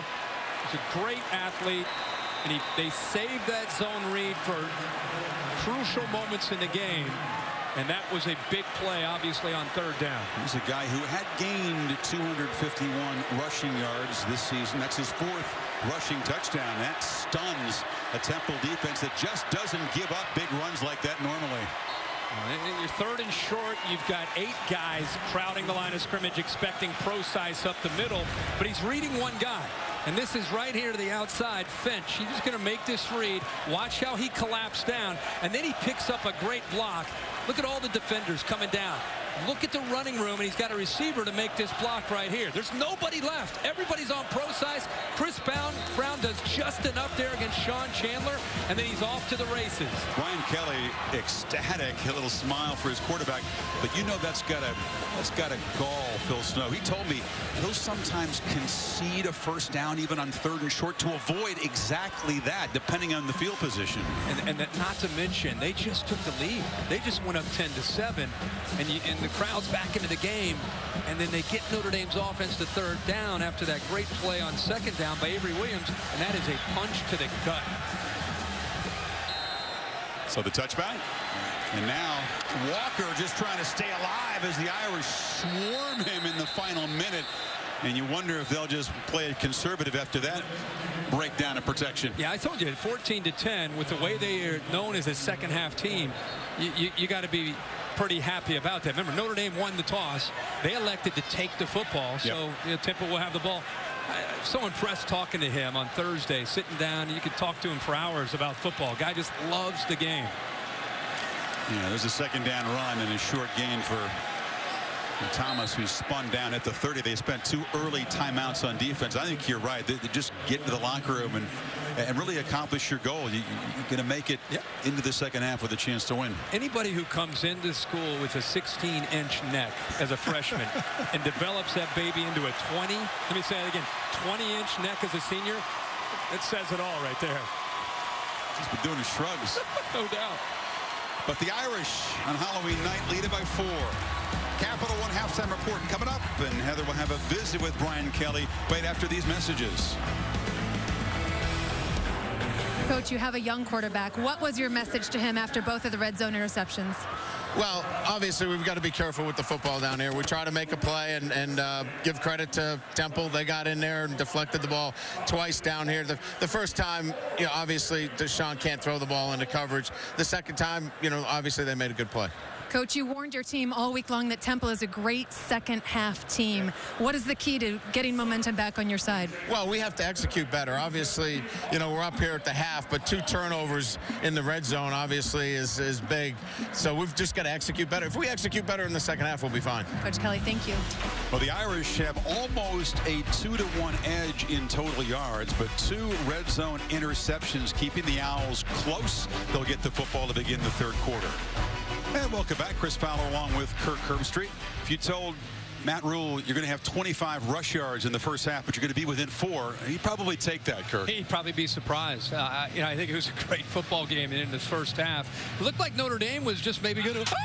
Speaker 6: He's a great athlete, and they saved that zone read for crucial moments in the game. And that was a big play, obviously, on 3rd down.
Speaker 1: He's a guy who had gained 251 rushing yards this season. That's his 4th rushing touchdown. That stuns a Temple defense that just doesn't give up big runs like that normally.
Speaker 6: In your 3rd and short, you've got 8 guys crowding the line of scrimmage, expecting Procise up the middle, but he's reading one guy. And this is right here to the outside. Finch, he's just going to make this read. Watch how he collapsed down, and then he picks up a great block. Look at all the defenders coming down. Look at the running room, and he's got a receiver to make this block right here. There's nobody left. Everybody's on Procise. Chris Brown does just enough there against Sean Chandler, and then he's off to the races.
Speaker 1: Brian Kelly ecstatic, a little smile for his quarterback, but you know that's got to gall Phil Snow. He told me he'll sometimes concede a 1st down even on 3rd and short to avoid exactly that, depending on the field position.
Speaker 6: And not to mention, they just took the lead. They just went up 10-7, and the crowd's back into the game, and then they get Notre Dame's offense to 3rd down after that great play on 2nd down by Avery Williams, and that is a punch to the gut.
Speaker 1: So the touchback, and now Walker just trying to stay alive as the Irish swarm him in the final minute, and you wonder if they'll just play it conservative after that breakdown of protection.
Speaker 6: Yeah, I told you, 14-10, with the way they are known as a 2nd half team, you got to be pretty happy about that. Remember, Notre Dame won the toss. They elected to take the football, so Temple will have the ball.
Speaker 2: so impressed talking to him on Thursday, sitting down. You could talk to him for hours about football. Guy just loves the game.
Speaker 1: Yeah, there's a second down run and a short gain for Thomas, who spun down at the 30. They spent 2 early timeouts on defense. I think you're right. They just get into the locker room and really accomplish your goal. You're going to make it into the second half with a chance to win.
Speaker 2: Anybody who comes into school with a 16-inch neck as a freshman and develops that baby into a 20, let me say it again, 20-inch neck as a senior, it says it all right there.
Speaker 1: He's been doing his shrugs.
Speaker 2: No doubt.
Speaker 1: But the Irish on Halloween night lead it by 4. Capital One halftime report coming up, and Heather will have a visit with Brian Kelly right after these messages.
Speaker 3: Coach, you have a young quarterback. What was your message to him after both of the red zone interceptions?
Speaker 8: Well, obviously, we've got to be careful with the football down here. We try to make a play and give credit to Temple. They got in there and deflected the ball twice down here. The first time, obviously, DeShone can't throw the ball into coverage. The second time, obviously, they made a good play.
Speaker 3: Coach, you warned your team all week long that Temple is a great second half team. What is the key to getting momentum back on your side?
Speaker 8: Well, we have to execute better. Obviously, we're up here at the half, but 2 turnovers in the red zone obviously is big. So we've just got to execute better. If we execute better in the second half, we'll be fine.
Speaker 3: Coach Kelly, thank you.
Speaker 1: Well, the Irish have almost a 2-to-1 edge in total yards, but 2 red zone interceptions keeping the Owls close. They'll get the football to begin the third quarter. And welcome back. Chris Fowler along with Kirk Herbstreit. If you told Matt Rule you're going to have 25 rush yards in the first half, but you're going to be within 4, he'd probably take that, Kirk.
Speaker 2: He'd probably be surprised. I think it was a great football game in this first half. It looked like Notre Dame was just maybe going to...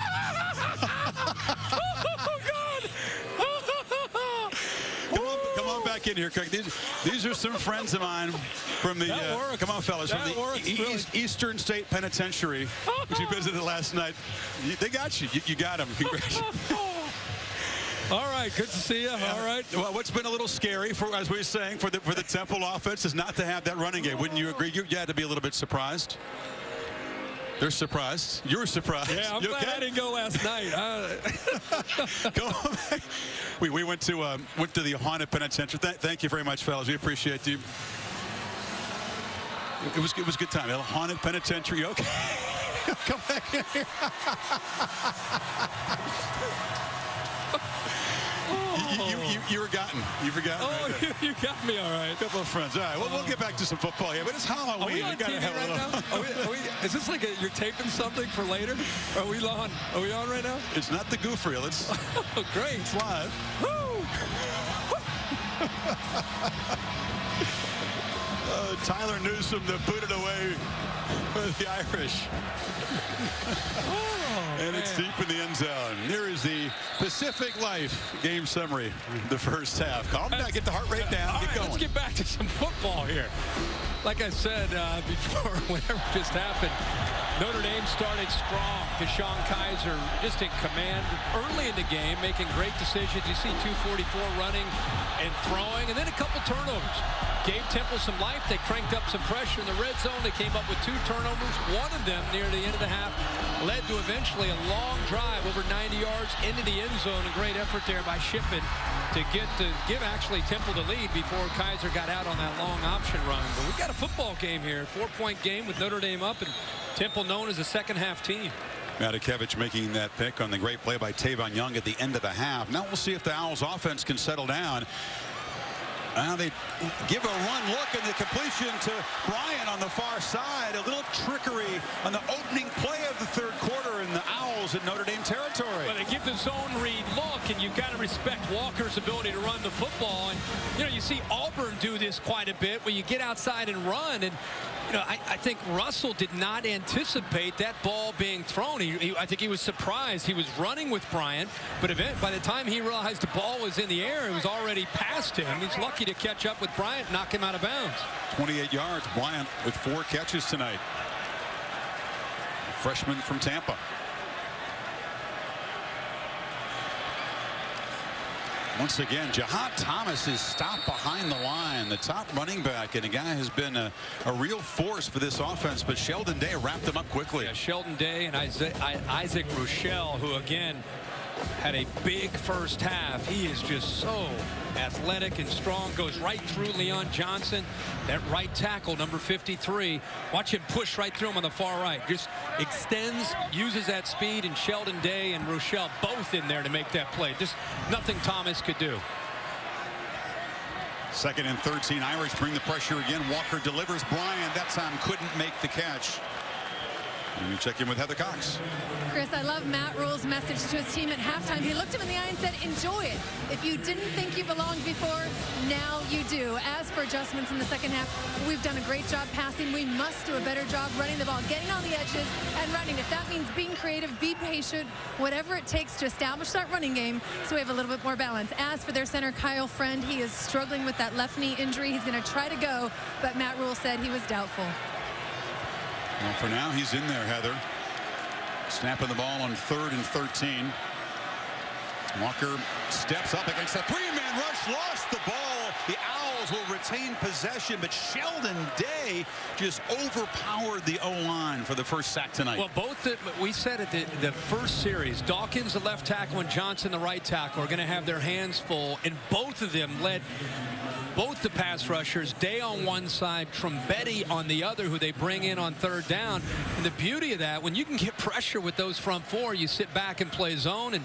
Speaker 1: Come on back in here, Kirk. These are some friends of mine from the come on, fellas, from the Eastern State Penitentiary, which you visited last night. They got you. You got them. Congratulations.
Speaker 2: All right, good to see you. All right.
Speaker 1: Well, what's been a little scary, as we were saying, for the Temple offense is not to have that running game. Wouldn't you agree? You had to be a little bit surprised. They're surprised. You're surprised.
Speaker 2: Yeah, I'm glad I didn't go last night.
Speaker 1: Go on back. We went to the haunted penitentiary. Thank you very much, fellas. We appreciate you. It was a good time. A haunted penitentiary. Okay. Come back in here. You were gotten. You forgot.
Speaker 2: Oh, right you got me all right.
Speaker 1: A couple of friends. All right. Well, we'll get back to some football here, but it's Halloween.
Speaker 2: Are we on TV right now? Is this like you're taping something for later? Are we on? Are we on right now?
Speaker 1: It's not the goof reel. It's
Speaker 2: great.
Speaker 1: It's live.
Speaker 2: Woo!
Speaker 1: Tyler Newsome to put it away for the Irish. And it's deep in the end zone. Here is the Pacific Life game summary. The first half. Calm down. Get the heart rate down. Get going.
Speaker 2: Let's get back to some football here. Like I said before, whatever just happened, Notre Dame started strong. DeShone Kizer just in command early in the game, making great decisions. You see 244 running and throwing, and then a couple turnovers. Gave Temple some life. They cranked up some pressure in the red zone. They came up with 2 turnovers. One of them near the end of the half led to eventually a long drive over 90 yards into the end zone. A great effort there by Shippen to give actually Temple the lead before Kizer got out on that long option run. But we've got a football game here, 4-point game with Notre Dame up and Temple known as a second half team.
Speaker 1: Matakevich making that pick on the great play by Tavon Young at the end of the half. Now we'll see if the Owls offense can settle down. Now they give a run look, and the completion to Bryant on the far side. A little trickery on the opening play of the third quarter, and the Owls in Notre Dame territory.
Speaker 6: Well, they give the zone read look, and you've got to respect Walker's ability to run the football. And, you see Auburn do this quite a bit where you get outside and run. And, I think Russell did not anticipate that ball being thrown. I think he was surprised. He was running with Bryant, but by the time he realized the ball was in the air, it was already past him. He's lucky to catch up with Bryant, knock him out of bounds.
Speaker 1: 28 yards. Bryant with 4 catches tonight. Freshman from Tampa. Once again, Jihad Thomas is stopped behind the line, the top running back, and a guy has been a real force for this offense, but Sheldon Day wrapped them up quickly.
Speaker 6: Yeah, Sheldon Day and Isaac Rochelle, who again had a big first half. He is just so athletic and strong. Goes right through Leon Johnson. That right tackle, number 53. Watch him push right through him on the far right. Just extends, uses that speed, and Sheldon Day and Rochelle both in there to make that play. Just nothing Thomas could do.
Speaker 1: 2nd and 13. Irish bring the pressure again. Walker delivers. Bryant that time couldn't make the catch. Let me check in with Heather Cox.
Speaker 3: Chris, I love Matt Rule's message to his team at halftime. He looked him in the eye and said, enjoy it. If you didn't think you belonged before, now you do. As for adjustments in the second half, we've done a great job passing. We must do a better job running the ball, getting on the edges and running. If that means being creative, be patient, whatever it takes to establish that running game so we have a little bit more balance. As for their center, Kyle Friend, he is struggling with that left knee injury. He's going to try to go, but Matt Rule said he was doubtful.
Speaker 1: Well, for now, he's in there, Heather. Snapping the ball on 3rd and 13. Walker steps up against a three-man rush, lost the ball. The Owls will retain possession, but Sheldon Day just overpowered the O-line for the first sack tonight.
Speaker 6: Well, we said at the first series, Dawkins, the left tackle, and Johnson, the right tackle, are going to have their hands full, and both of them led both the pass rushers, Day on one side, Trombetti on the other, who they bring in on 3rd down. And the beauty of that, when you can get pressure with those front four, you sit back and play zone, and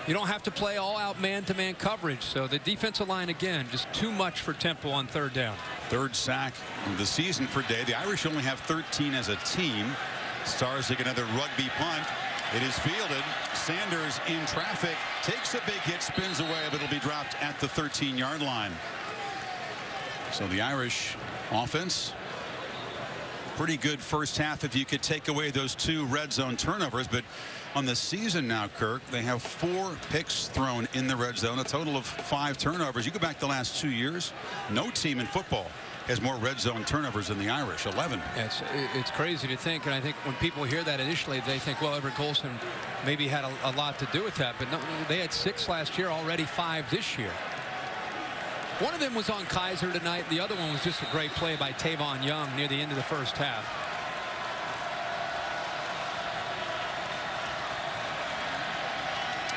Speaker 6: you don't have to play all-out man-to-man coverage. So the defensive line, again, just too much for Temple on 3rd down.
Speaker 1: 3rd sack of the season for Day. The Irish only have 13 as a team. Stars take another rugby punt. It is fielded. Sanders in traffic, takes a big hit, spins away, but it'll be dropped at the 13-yard line. So the Irish offense, pretty good first half if you could take away those 2 red zone turnovers. But on the season now, Kirk, they have 4 picks thrown in the red zone, a total of 5 turnovers. You go back the last 2 years, no team in football has more red zone turnovers than the Irish, 11.
Speaker 6: It's crazy to think, and I think when people hear that initially, they think, well, Everett Golson maybe had a lot to do with that. But no, they had 6 last year, already 5 this year. One of them was on Kizer tonight. The other one was just a great play by Tavon Young near the end of the first half.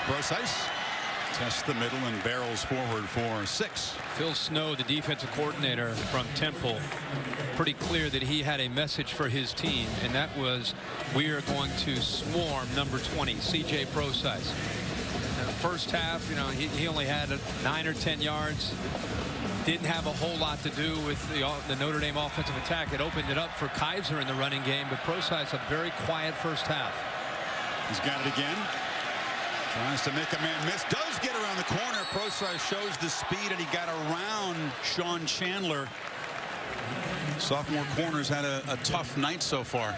Speaker 1: Brosice tests the middle and barrels forward for 6.
Speaker 6: Phil Snow, the defensive coordinator from Temple, pretty clear that he had a message for his team, and that was, we are going to swarm number 20, C.J. Brosice. First half, you know, he only had 9 or 10 yards. Didn't have a whole lot to do with the Notre Dame offensive attack. It opened it up for Kizer in the running game, but Brosice a very quiet first half.
Speaker 1: He's got it again. Tries to make a man miss. Does get around the corner. Brosice shows the speed, and he got around Sean Chandler. Sophomore corners had a tough night so far.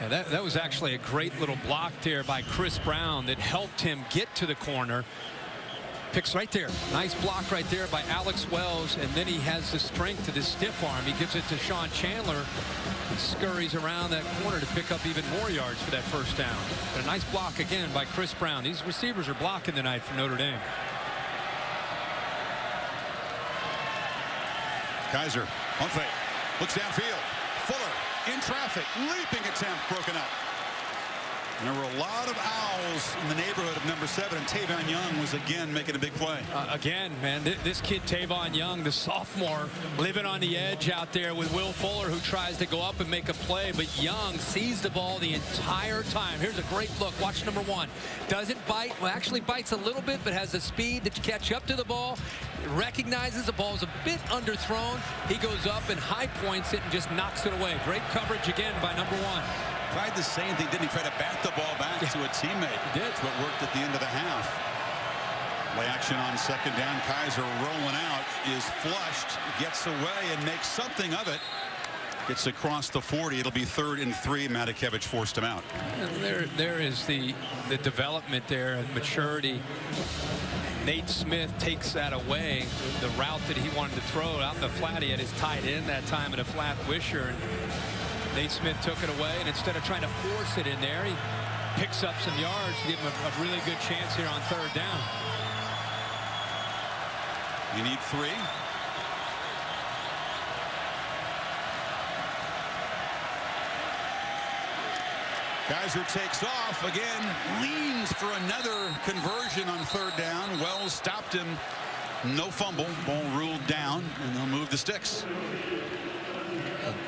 Speaker 6: Yeah, that was actually a great little block there by Chris Brown that helped him get to the corner. Picks right there. Nice block right there by Alex Wells, and then he has the strength of his stiff arm. He gives it to Sean Chandler. He scurries around that corner to pick up even more yards for that first down. But a nice block again by Chris Brown. These receivers are blocking tonight for Notre Dame.
Speaker 1: Kizer on fake. Looks downfield. Fuller in traffic. Leaping attempt broken up. And there were a lot of Owls in the neighborhood of number 7, and Tavon Young was again making a big play.
Speaker 6: Again, man, this kid Tavon Young, the sophomore, living on the edge out there with Will Fuller, who tries to go up and make a play, but Young sees the ball the entire time. Here's a great look. Watch number 1. Doesn't bite. Well, actually bites a little bit, but has the speed to catch up to the ball. Recognizes the ball is a bit underthrown. He goes up and high points it and just knocks it away. Great coverage again by number 1.
Speaker 1: Tried the same thing, didn't he? Tried to bat the ball back to a teammate.
Speaker 6: He did.
Speaker 1: That's what worked at the end of the half. Play action on 2nd down. Kizer rolling out, is flushed, gets away and makes something of it. Gets across the 40. It'll be 3rd and 3. Matakevich forced him out.
Speaker 6: There is the development there and maturity. Nate Smith takes that away. The route that he wanted to throw out in the flat, he had his tight end that time in a flat wisher. And Nate Smith took it away, and instead of trying to force it in there, he picks up some yards to give him a really good chance here on 3rd down.
Speaker 1: You need 3. Kizer takes off again, leans for another conversion on third down. Wells stopped him. No fumble. Ball ruled down, and they'll move the sticks.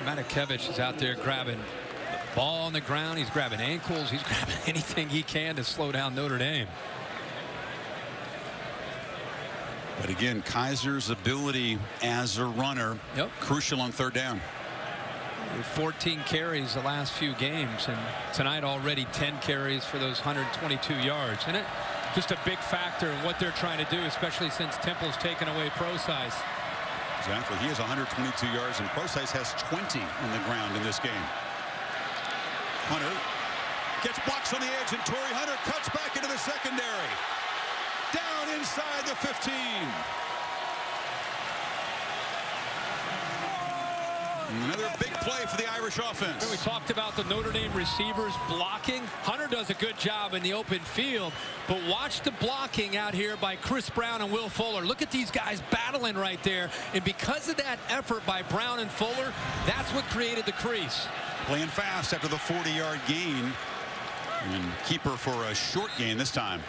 Speaker 2: Matakevich is out there grabbing the ball on the ground. He's grabbing ankles. He's grabbing anything he can to slow down Notre Dame.
Speaker 1: But again, Kizer's ability as a runner, crucial on third down.
Speaker 2: 14 carries the last few games, and tonight already 10 carries for those 122 yards. And it just a big factor in what they're trying to do, especially since Temple's taken away Procise.
Speaker 1: Exactly. He has 122 yards, and Procise has 20 on the ground in this game. Hunter gets blocks on the edge, and Torrey Hunter cuts back into the secondary. Down inside the 15. Another big play for the Irish offense.
Speaker 6: We talked about the Notre Dame receivers blocking. Hunter does a good job in the open field, but watch the blocking out here by Chris Brown and Will Fuller. Look at these guys battling right there, and because of that effort by Brown and Fuller, that's what created the crease.
Speaker 1: Playing fast after the 40-yard gain, and keeper for a short gain this time.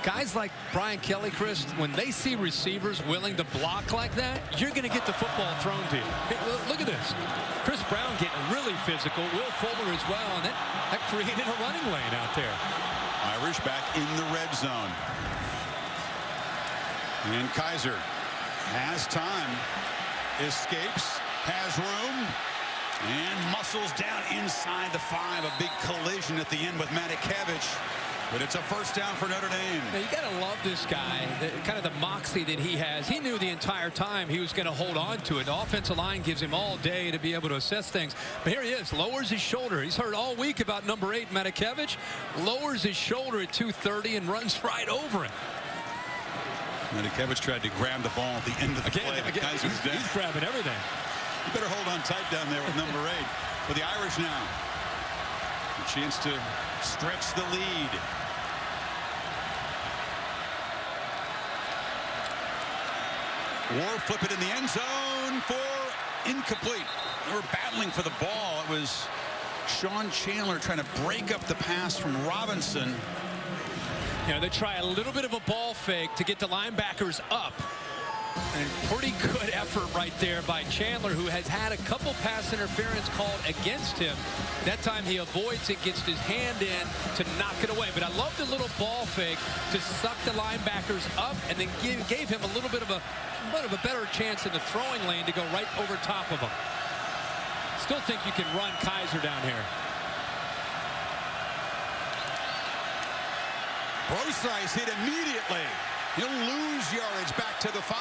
Speaker 2: Guys like Brian Kelly, Chris, when they see receivers willing to block like that, you're going to get the football thrown to you. Hey, look at this. Chris Brown getting really physical. Will Fuller as well, and that created a running lane out there.
Speaker 1: Irish back in the red zone. And Kizer has time, escapes, has room, and muscles down inside the 5. A big collision at the end with Matakevich. But it's a first down for Notre Dame.
Speaker 2: Now, you got to love this guy, kind of the moxie that he has. He knew the entire time he was going to hold on to it. The offensive line gives him all day to be able to assess things. But here he is, lowers his shoulder. He's heard all week about number 8, Matakevich. Lowers his shoulder at 230 and runs right over him.
Speaker 1: Matakevich tried to grab the ball at the end of the play.
Speaker 2: He's grabbing everything.
Speaker 1: You better hold on tight down there with number 8. For the Irish now, a chance to stretch the lead. War flip it in the end zone for incomplete. They were battling for the ball. It was Sean Chandler trying to break up the pass from Robinson.
Speaker 2: You know, they try a little bit of a ball fake to get the linebackers up. And pretty good effort right there by Chandler, who has had a couple pass interference called against him. That time he avoids it, gets his hand in to knock it away. But I love the little ball fake to suck the linebackers up, and then gave him a little bit of a better chance in the throwing lane to go right over top of him. Still think you can run Kizer down here.
Speaker 1: Procise hit immediately. He'll lose yardage back to the 5.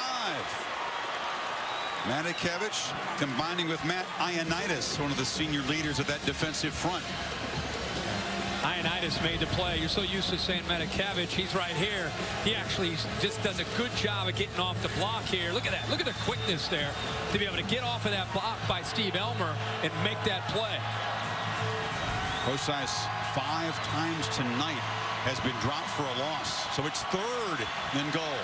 Speaker 1: Matakevich combining with Matt Ioannidis, one of the senior leaders of that defensive front.
Speaker 2: Ioannidis made the play. You're so used to saying Matakevich. He's right here. He actually just does a good job of getting off the block here. Look at that. Look at the quickness there to be able to get off of that block by Steve Elmer and make that play.
Speaker 1: Procise 5 times tonight has been dropped for a loss. So it's 3rd and goal.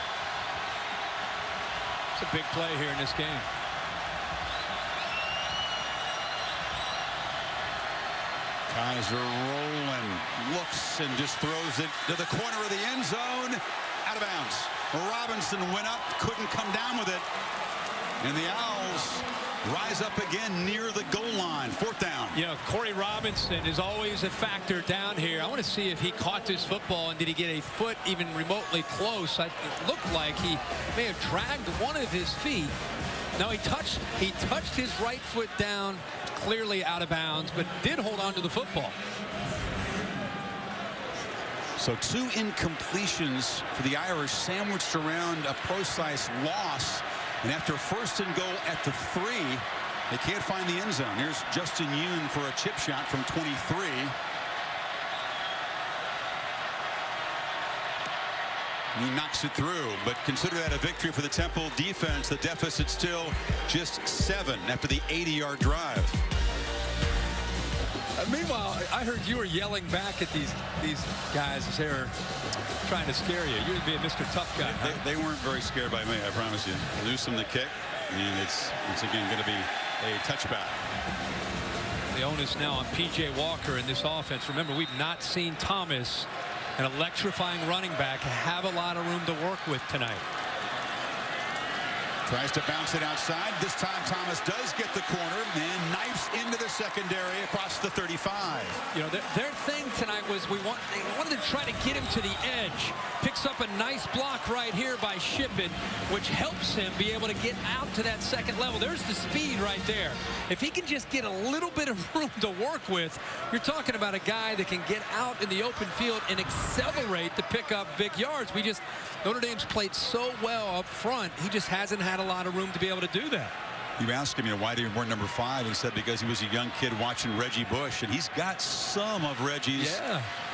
Speaker 2: It's a big play here in this game.
Speaker 1: Kizer rolling, looks and just throws it to the corner of the end zone. Out of bounds. Robinson went up, couldn't come down with it. And the Owls rise up again near the goal line. 4th down.
Speaker 2: You know, Corey Robinson is always a factor down here. I want to see if he caught this football and did he get a foot even remotely close. It looked like he may have dragged one of his feet. Now he touched his right foot down, clearly out of bounds, but did hold on to the football.
Speaker 1: So 2 incompletions for the Irish sandwiched around a Procise loss. And after 1st and goal at the 3, they can't find the end zone. Here's Justin Yoon for a chip shot from 23. He knocks it through, but consider that a victory for the Temple defense. The deficit still just 7 after the 80-yard drive.
Speaker 2: Meanwhile, I heard you were yelling back at these guys as they were trying to scare you. You'd be a Mr. Tough guy.
Speaker 1: They weren't very scared by me, I promise you. Loosen the kick, and it's again going to be a touchback.
Speaker 6: The onus now on P.J. Walker in this offense. Remember, we've not seen Thomas, an electrifying running back, have a lot of room to work with tonight.
Speaker 1: Tries to bounce it outside. This time Thomas does get the corner and knifes into the secondary across the 35.
Speaker 6: You know, their thing tonight was they wanted to try to get him to the edge. Picks up a nice block right here by Shippen, which helps him be able to get out to that second level. There's the speed right there. If he can just get a little bit of room to work with, you're talking about a guy that can get out in the open field and accelerate to pick up big yards. Notre Dame's played so well up front, he just hasn't had a lot of room to be able to do that.
Speaker 1: You asked him, why did he wear number 5? He said because he was a young kid watching Reggie Bush, and he's got some of Reggie's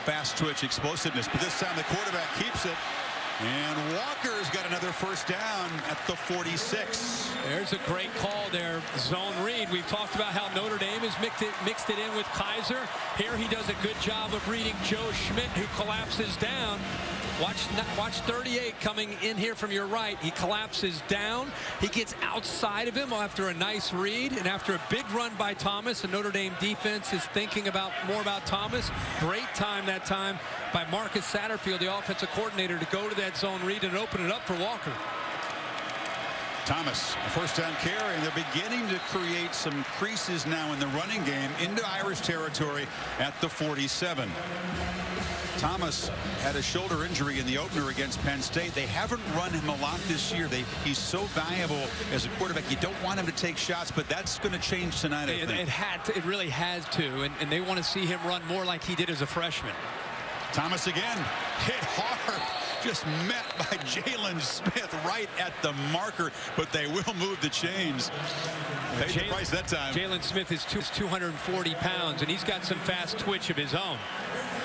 Speaker 1: fast twitch explosiveness. But this time the quarterback keeps it, and Walker's got another first down at the 46.
Speaker 6: There's a great call there, zone read. We've talked about how Notre Dame has mixed it in with Kizer. Here he does a good job of reading Joe Schmidt, who collapses down. Watch 38 coming in here from your right. He collapses down. He gets outside of him after a nice read, and after a big run by Thomas, the Notre Dame defense is thinking more about Thomas. Great time that time by Marcus Satterfield, the offensive coordinator, to go to that zone read and open it up for Walker.
Speaker 1: Thomas, a first down carry, and they're beginning to create some creases now in the running game into Irish territory at the 47. Thomas had a shoulder injury in the opener against Penn State. They haven't run him a lot this year. He's so valuable as a quarterback. You don't want him to take shots, but that's going to change tonight, I think.
Speaker 6: It really has to, and they want to see him run more like he did as a freshman.
Speaker 1: Thomas again, hit hard. Just met by Jalen Smith right at the marker, but they will move the chains. Paid the price that time.
Speaker 6: Jalen Smith is 240 pounds, and he's got some fast twitch of his own.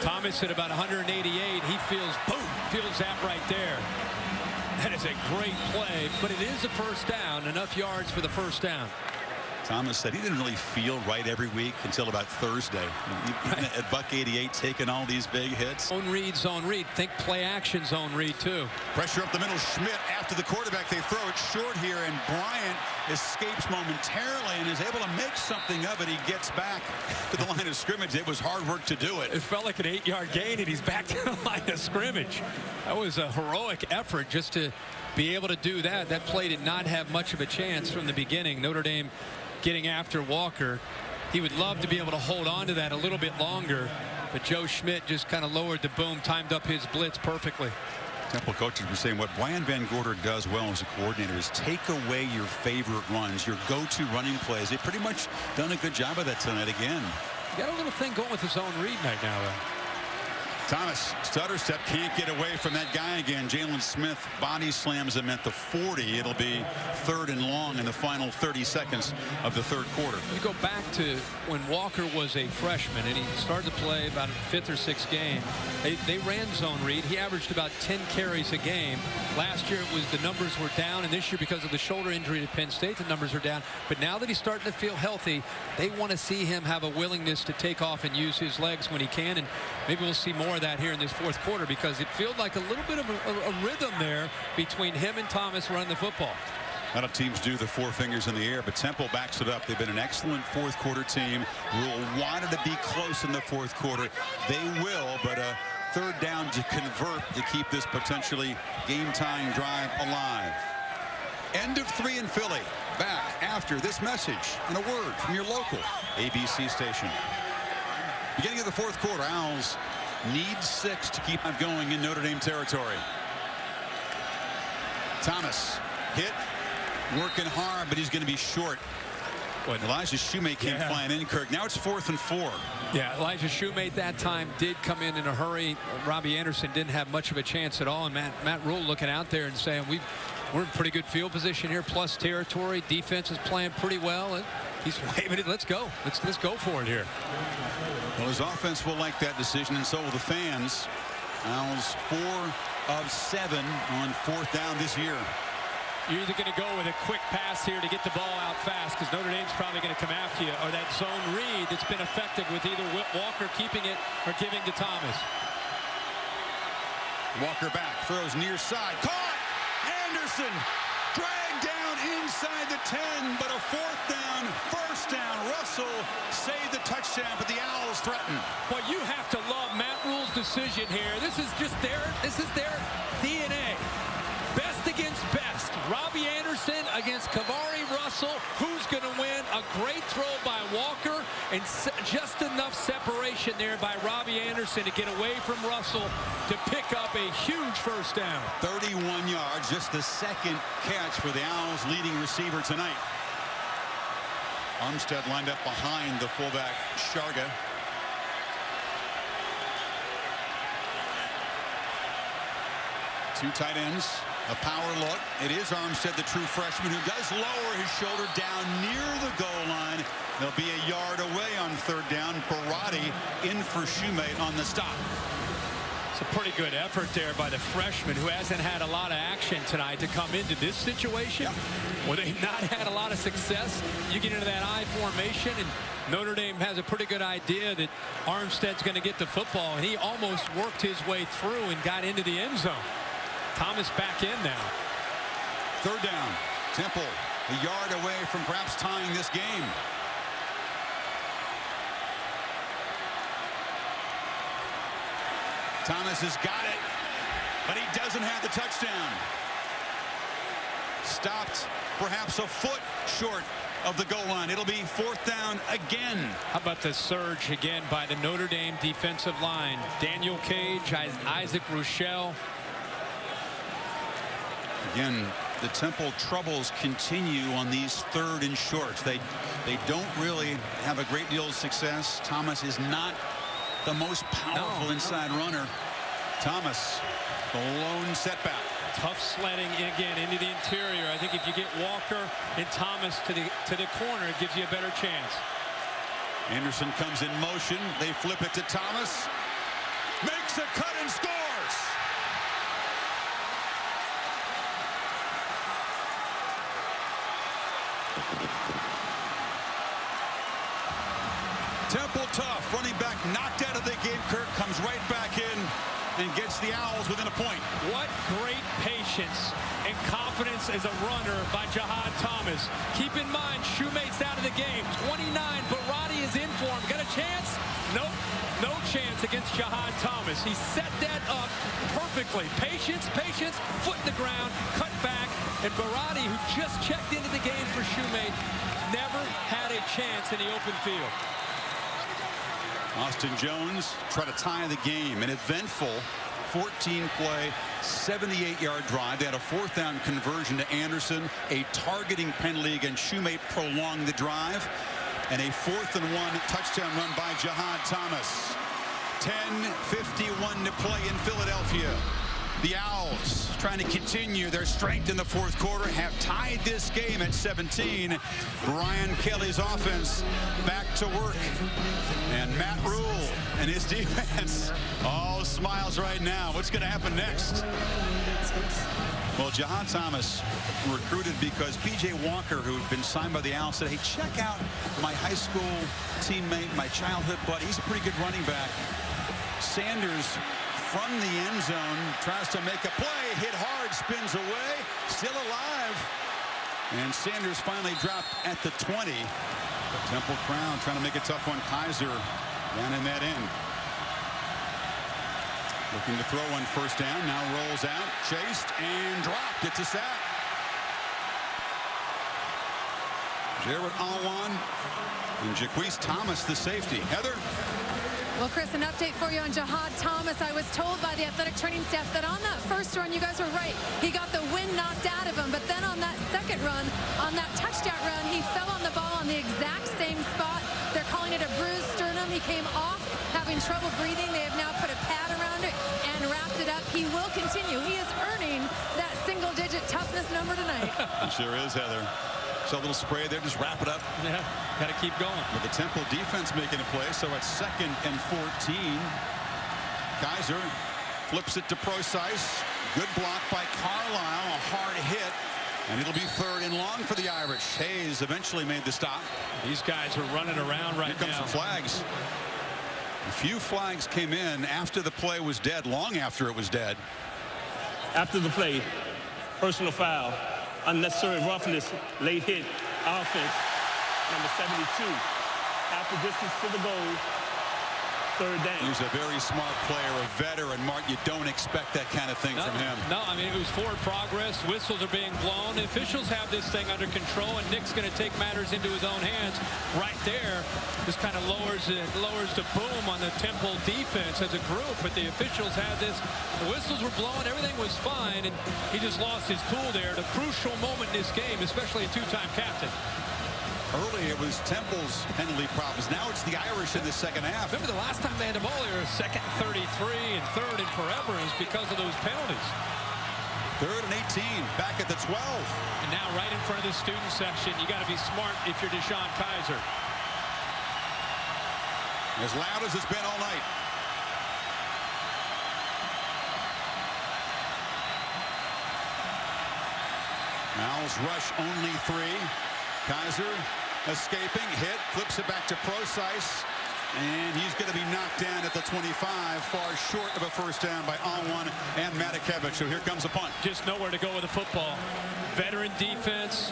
Speaker 6: Thomas at about 188. He feels that right there. That is a great play, but it is a first down. Enough yards for the first down.
Speaker 1: Thomas said he didn't really feel right every week until about Thursday. At $188, taking all these big hits.
Speaker 6: Zone read. Think play action zone read too.
Speaker 1: Pressure up the middle. Schmidt after the quarterback. They throw it short here, and Bryant escapes momentarily and is able to make something of it. He gets back to the line of scrimmage. It was hard work to do it.
Speaker 6: It felt like an 8-yard gain, and he's back to the line of scrimmage. That was a heroic effort just to be able to do that. That play did not have much of a chance from the beginning. Notre Dame getting after Walker. He would love to be able to hold on to that a little bit longer, but Joe Schmidt just kind of lowered the boom, timed up his blitz perfectly.
Speaker 1: Temple coaches were saying what Brian Van Gorder does well as a coordinator is take away your favorite runs, your go-to running plays. They've pretty much done a good job of that tonight again.
Speaker 6: Got a little thing going with his own read right now, though.
Speaker 1: Thomas, stutter step, can't get away from that guy again. Jalen Smith body slams him at the 40. It'll be 3rd and long in the final 30 seconds of the third quarter.
Speaker 6: We go back to when Walker was a freshman and he started to play about a 5th or 6th game. They ran zone read. He averaged about 10 carries a game. Last year the numbers were down, and this year because of the shoulder injury to Penn State, the numbers are down. But now that he's starting to feel healthy, they want to see him have a willingness to take off and use his legs when he can, and maybe we'll see more of that here in this fourth quarter, because it feels like a little bit of a rhythm there between him and Thomas running the football.
Speaker 1: A lot of teams do the 4 fingers in the air, but Temple backs it up. They've been an excellent fourth quarter team. Rule wanted to be close in the fourth quarter. They will, but a 3rd down to convert to keep this potentially game-tying drive alive. End of 3 in Philly. Back after this message and a word from your local ABC station. Beginning of the fourth quarter, Owls need 6 to keep going in Notre Dame territory. Thomas hit, working hard, but he's going to be short. Elijah Shoemate came flying in, Kirk. Now it's 4th and 4.
Speaker 6: Yeah, Elijah Shoemate that time did come in a hurry. Robbie Anderson didn't have much of a chance at all, and Matt Rule looking out there and saying we're in pretty good field position here, plus territory. Defense is playing pretty well, and he's waving it. Let's go. Let's go for it here.
Speaker 1: Well, his offense will like that decision, and so will the fans. Owls 4 of 7 on 4th down this year.
Speaker 6: You're either going to go with a quick pass here to get the ball out fast, because Notre Dame's probably going to come after you, or that zone read that's been effective with either Walker keeping it or giving to Thomas.
Speaker 1: Walker back, throws near side, caught! Anderson dragged down inside the 10, but a 4th down, first touchdown. Russell saved the touchdown, but the Owls threaten.
Speaker 6: Well, you have to love Matt Rule's decision here. This is their DNA. Best against best. Robbie Anderson against Kavari Russell. Who's going to win? A great throw by Walker and just enough separation there by Robbie Anderson to get away from Russell to pick up a huge first down.
Speaker 1: 31 yards, just the second catch for the Owls' leading receiver tonight. Armstead lined up behind the fullback Sharga. Two tight ends. A power look. It is Armstead, the true freshman, who does lower his shoulder down near the goal line. They'll be a yard away on third down. Barati in for Shoemate on the stop.
Speaker 6: It's a pretty good effort there by the freshman, who hasn't had a lot of action tonight, to come into this situation where they've not had a lot of success. You get into that I formation, and Notre Dame has a pretty good idea that Armstead's going to get the football, and he almost worked his way through and got into the end zone. Thomas back in now.
Speaker 1: Third down. Temple a yard away from perhaps tying this game. Thomas has got it, but he doesn't have the touchdown. Stopped perhaps a foot short of the goal line. It'll be fourth down again.
Speaker 6: How about the surge again by the Notre Dame defensive line? Daniel Cage, Isaac Rochelle.
Speaker 1: Again, the Temple troubles continue on these third and shorts. They don't really have a great deal of success. Thomas is not the most powerful inside runner. Thomas, the lone setback.
Speaker 6: Tough sledding again into the interior. I think if you get Walker and Thomas to the corner, it gives you a better chance.
Speaker 1: Anderson comes in motion. They flip it to Thomas. Makes a cut and scores. Temple tough. Running back knocked out of the game. Kirk comes right back in and gets the Owls within a point.
Speaker 6: What great patience and confidence as a runner by Jahad Thomas. Keep in mind, Shoemate's out of the game. 29, Barati is in for him. Got a chance? Nope. No chance against Jahad Thomas. He set that up perfectly. Patience, foot in the ground, cut back, and Barati, who just checked into the game for Shoemate, never had a chance in the open field.
Speaker 1: Austin Jones try to tie the game. An eventful 14-play, 78-yard drive. They had a fourth down conversion to Anderson. A targeting penalty against Shoemate prolonged the drive. And a 4th and 1 touchdown run by Jahad Thomas. 10:51 to play in Philadelphia. The Owls trying to continue their strength in the fourth quarter, have tied this game at 17. Brian Kelly's offense back to work. And Matt Rule and his defense, all smiles right now. What's going to happen next? Well, Jahad Thomas recruited because P.J. Walker, who had been signed by the Owls, said, hey, check out my high school teammate, my childhood buddy. He's a pretty good running back. Sanders from the end zone tries to make a play, hit hard, spins away, still alive. And Sanders finally dropped at the 20. The Temple crowd trying to make a tough one. Kizer down in that end. Looking to throw on first down. Now rolls out, chased and dropped. It's a sack. Jared Alwan and Jaquise Thomas, the safety. Heather?
Speaker 3: Well, Chris, an update for you on Jahad Thomas. I was told by the athletic training staff that on that first run, you guys were right, he got the wind knocked out of him. But then on that second run, on that touchdown run, he fell on the ball on the exact same spot. They're calling it a bruised sternum. He came off having trouble breathing. They have now put a pad around it and wrapped it up. He will continue. He is earning that single-digit toughness number tonight.
Speaker 1: He sure is, Heather. So a little spray there, just wrap it up.
Speaker 6: Yeah, got to keep going.
Speaker 1: With the Temple defense making a play, so it's 2nd and 14. Kizer flips it to Procise. Good block by Carlisle, a hard hit. And it'll be 3rd and long for the Irish. Hayes eventually made the stop.
Speaker 6: These guys are running around right now.
Speaker 1: Here comes some flags. A few flags came in after the play was dead, long after it was dead.
Speaker 5: After the play, personal foul, unnecessary roughness, late hit, offense, number 72. Half the distance to the goal. Third down.
Speaker 1: He's a very smart player, a veteran. Mark, you don't expect that kind of thing from him.
Speaker 6: No, I mean, it was forward progress. Whistles are being blown. The officials have this thing under control, and Nick's going to take matters into his own hands right there. This kind of lowers the boom on the Temple defense as a group, but the officials had this. The whistles were blowing. Everything was fine, and he just lost his cool there at a crucial moment in this game, especially a two-time captain.
Speaker 1: Early, it was Temple's penalty problems. Now it's the Irish in the second half.
Speaker 6: Remember the last time they had the ball, they were second and 33 and third and forever is because of those penalties.
Speaker 1: 3rd and 18, back at the 12.
Speaker 6: And now right in front of the student section, you got to be smart if you're DeShone Kizer.
Speaker 1: As loud as it's been all night. Owls rush only 3. Kizer escaping, hit, flips it back to Procise, and he's going to be knocked down at the 25, far short of a first down by Onwun and Matakevich. So here comes a punt.
Speaker 6: Just nowhere to go with the football. Veteran defense,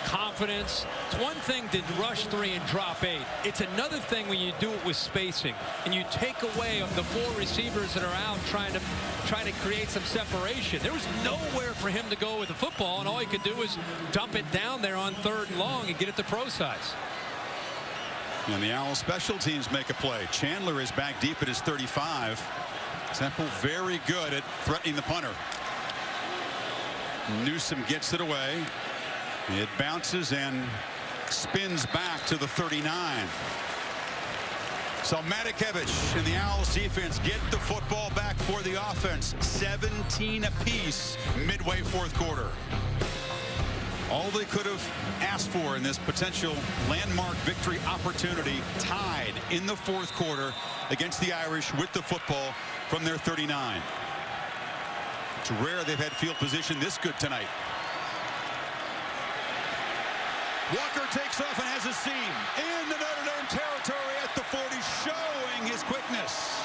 Speaker 6: confidence. It's one thing to rush 3 and drop 8. It's another thing when you do it with spacing and you take away the 4 receivers that are out trying to create some separation. There was nowhere for him to go with the football, and all he could do was dump it down there on 3rd and long and get it to Procise.
Speaker 1: And the Owls special teams make a play. Chandler is back deep at his 35. Temple very good at threatening the punter. Newsom gets it away. It bounces and spins back to the 39. So Matakevich and the Owls defense get the football back for the offense. 17 apiece midway 4th quarter. All they could have asked for in this potential landmark victory opportunity, tied in the 4th quarter against the Irish with the football from their 39. It's rare they've had field position this good tonight. Walker takes off and has a seam in the Notre Dame territory at the 40, showing his quickness.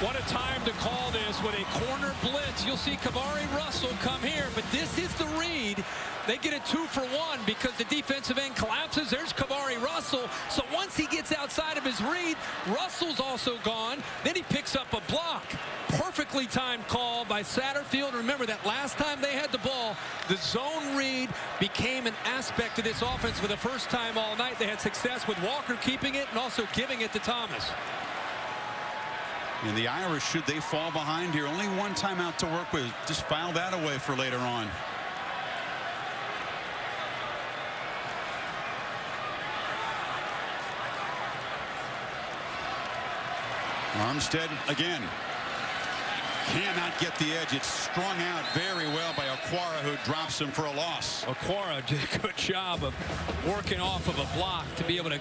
Speaker 6: What a time to call this with a corner blitz. You'll see Kavari Russell come here, but this is the read. They get a 2-for-1 because the defensive end collapses. There's Kavari Russell. So once he gets outside of his read, Russell's also gone. Then he picks up a block. Perfectly timed call by Satterfield. Remember that last time they had the ball, the zone read became an aspect of this offense for the first time all night. They had success with Walker keeping it and also giving it to Thomas.
Speaker 1: And the Irish, should they fall behind here, only one timeout to work with. Just file that away for later on. Armstead again. Cannot get the edge. It's strung out very well by Aquara, who drops him for a loss.
Speaker 6: Aquara did a good job of working off of a block to be able to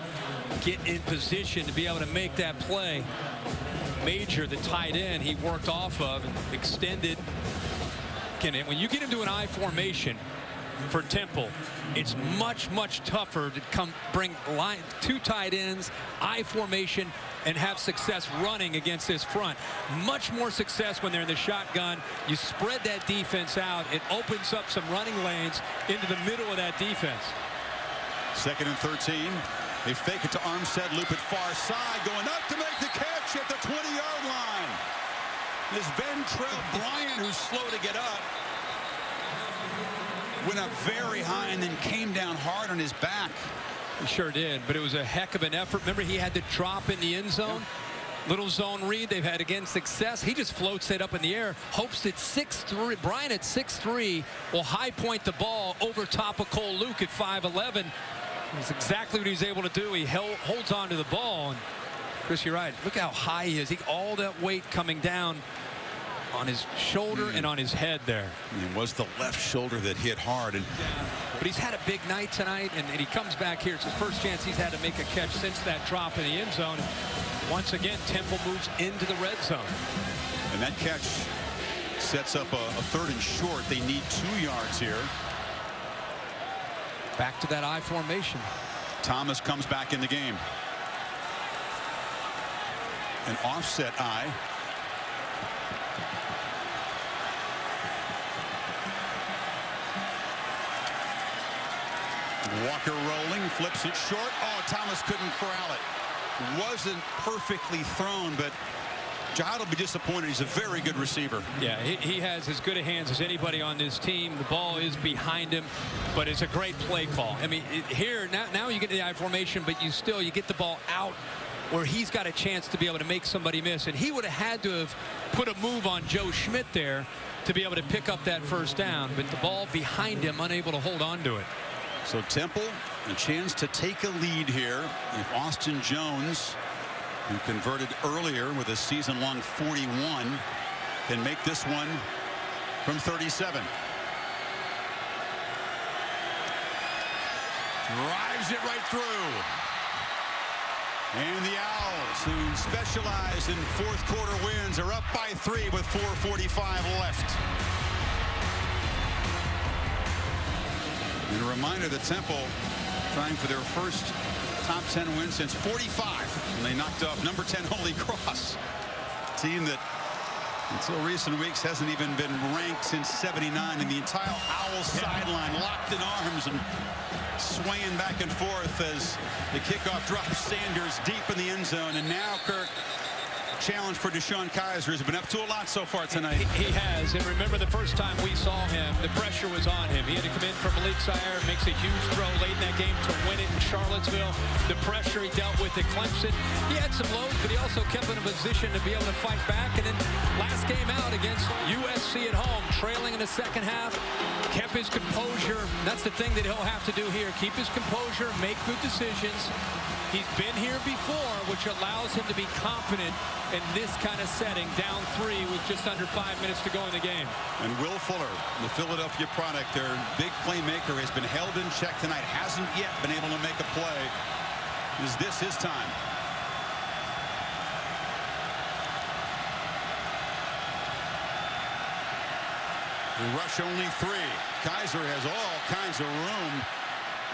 Speaker 6: get in position to be able to make that play. Major, the tight end, he worked off of and extended. When you get into an I formation for Temple, it's much tougher to bring 2 tight ends, I formation, and have success running against this front. Much more success when they're in the shotgun. You spread that defense out. It opens up some running lanes into the middle of that defense.
Speaker 1: 2nd and 13. They fake it to Armstead, loop it far side, going up to make the catch at the 20-yard line. This Ventrell Bryant, who's slow to get up, went up very high and then came down hard on his back.
Speaker 6: He sure did, but it was a heck of an effort. Remember, he had to drop in the end zone. Little zone read. They've had, again, success. He just floats it up in the air, hopes that 6'3", Bryant at 6'3", will high point the ball over top of Cole Luke at 5'11". That's exactly what he's able to do. He holds on to the ball. And Chris, you're right. Look how high he is. All that weight coming down on his shoulder and on his head there.
Speaker 1: It was the left shoulder that hit hard.
Speaker 6: But he's had a big night tonight, and he comes back here. It's his first chance he's had to make a catch since that drop in the end zone. Once again, Temple moves into the red zone.
Speaker 1: And that catch sets up a 3rd and short. They need 2 yards here.
Speaker 6: Back to that I formation.
Speaker 1: Thomas comes back in the game. An offset I. Walker rolling, flips it short. Oh, Thomas couldn't corral it. Wasn't perfectly thrown, but Jihad will be disappointed. He's a very good receiver.
Speaker 6: Yeah, he has as good a hands as anybody on this team. The ball is behind him, but it's a great play call. I mean, here, now you get the I formation, but you get the ball out where he's got a chance to be able to make somebody miss. And he would have had to have put a move on Joe Schmidt there to be able to pick up that first down, but the ball behind him, unable to hold on to it.
Speaker 1: So Temple, a chance to take a lead here. If Austin Jones, who converted earlier with a season-long 41, can make this one from 37. Drives it right through. And the Owls, who specialize in fourth quarter wins, are up by 3 with 4:45 left. And a reminder that Temple trying for their first top 10 win since 45 when they knocked off number 10 Holy Cross, team that until recent weeks hasn't even been ranked since 79. And the entire Owls sideline locked in arms and swaying back and forth as the kickoff drops Sanders deep in the end zone. And now Kirk, challenge for DeShone Kizer, has been up to a lot so far tonight.
Speaker 6: He has, and remember the first time we saw him, the pressure was on him. He had to come in from Malik Zaire, makes a huge throw late in that game to win it in Charlottesville. The pressure he dealt with at Clemson, he had some lows, but he also kept in a position to be able to fight back. And then last game out against USC at home, trailing in the second half, kept his composure. That's the thing that he'll have to do here, keep his composure, make good decisions. He's been here before, which allows him to be confident in this kind of setting, down 3 with just under 5 minutes to go in the game.
Speaker 1: And Will Fuller, the Philadelphia product, their big playmaker, has been held in check tonight, hasn't yet been able to make a play. Is this his time? The rush only 3. Kizer has all kinds of room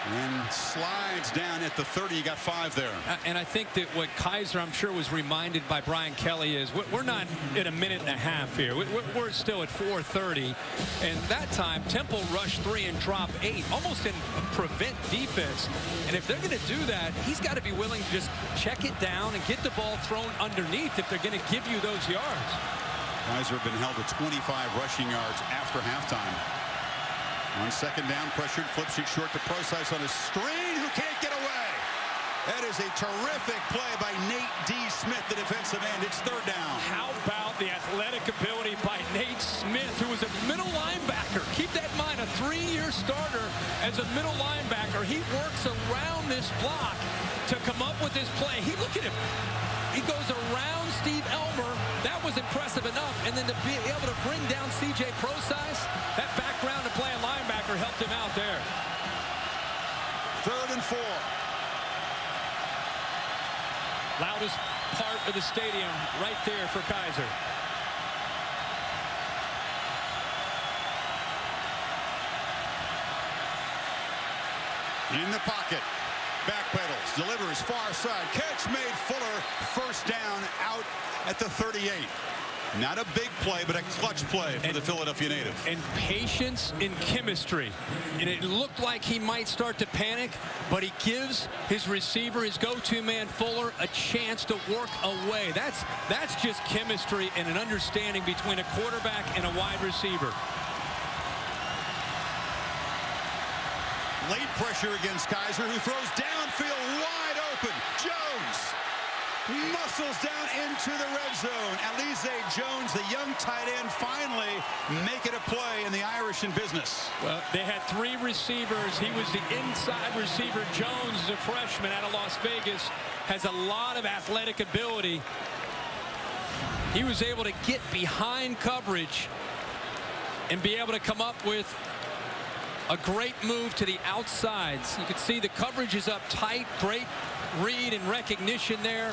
Speaker 1: and slides down at the 30. You got 5 there.
Speaker 6: And I think that what Kizer, I'm sure, was reminded by Brian Kelly is we're not at a minute and a half here. We're still at 4:30. And that time, Temple rushed 3 and dropped 8, almost in prevent defense. And if they're going to do that, he's got to be willing to just check it down and get the ball thrown underneath if they're going to give you those yards.
Speaker 1: Kizer been held to 25 rushing yards after halftime. On second down, pressured, flips it short to Procise on a screen, who can't get away. That is a terrific play by Nate D. Smith, the defensive end. It's 3rd down.
Speaker 6: How about the athletic ability by Nate Smith, who was a middle linebacker? Keep that in mind, a 3-year starter as a middle linebacker. He works around this block to come up with this play. Look at him. He goes around Steve Elmer. That was impressive enough. And then to be able to bring down C.J. Procise, that background to play a linebacker helped him out there.
Speaker 1: 3rd and 4.
Speaker 6: Loudest part of the stadium right there for Kizer.
Speaker 1: In the pocket. Backpedals, delivers far side. Catch made. Fuller, first down, out at the 38. Not a big play, but a clutch play for the Philadelphia native.
Speaker 6: And patience and chemistry. And it looked like he might start to panic, but he gives his receiver, his go-to man, Fuller, a chance to work away. That's just chemistry and an understanding between a quarterback and a wide receiver.
Speaker 1: Late pressure against Kizer, who throws downfield wide open. Jones muscles down into the red zone. Alize Jones, the young tight end, finally making a play, in the Irish in business.
Speaker 6: Well, they had 3 receivers. He was the inside receiver. Jones is a freshman out of Las Vegas, has a lot of athletic ability. He was able to get behind coverage and be able to come up with a great move to the outsides. You can see the coverage is up tight. Great read and recognition there.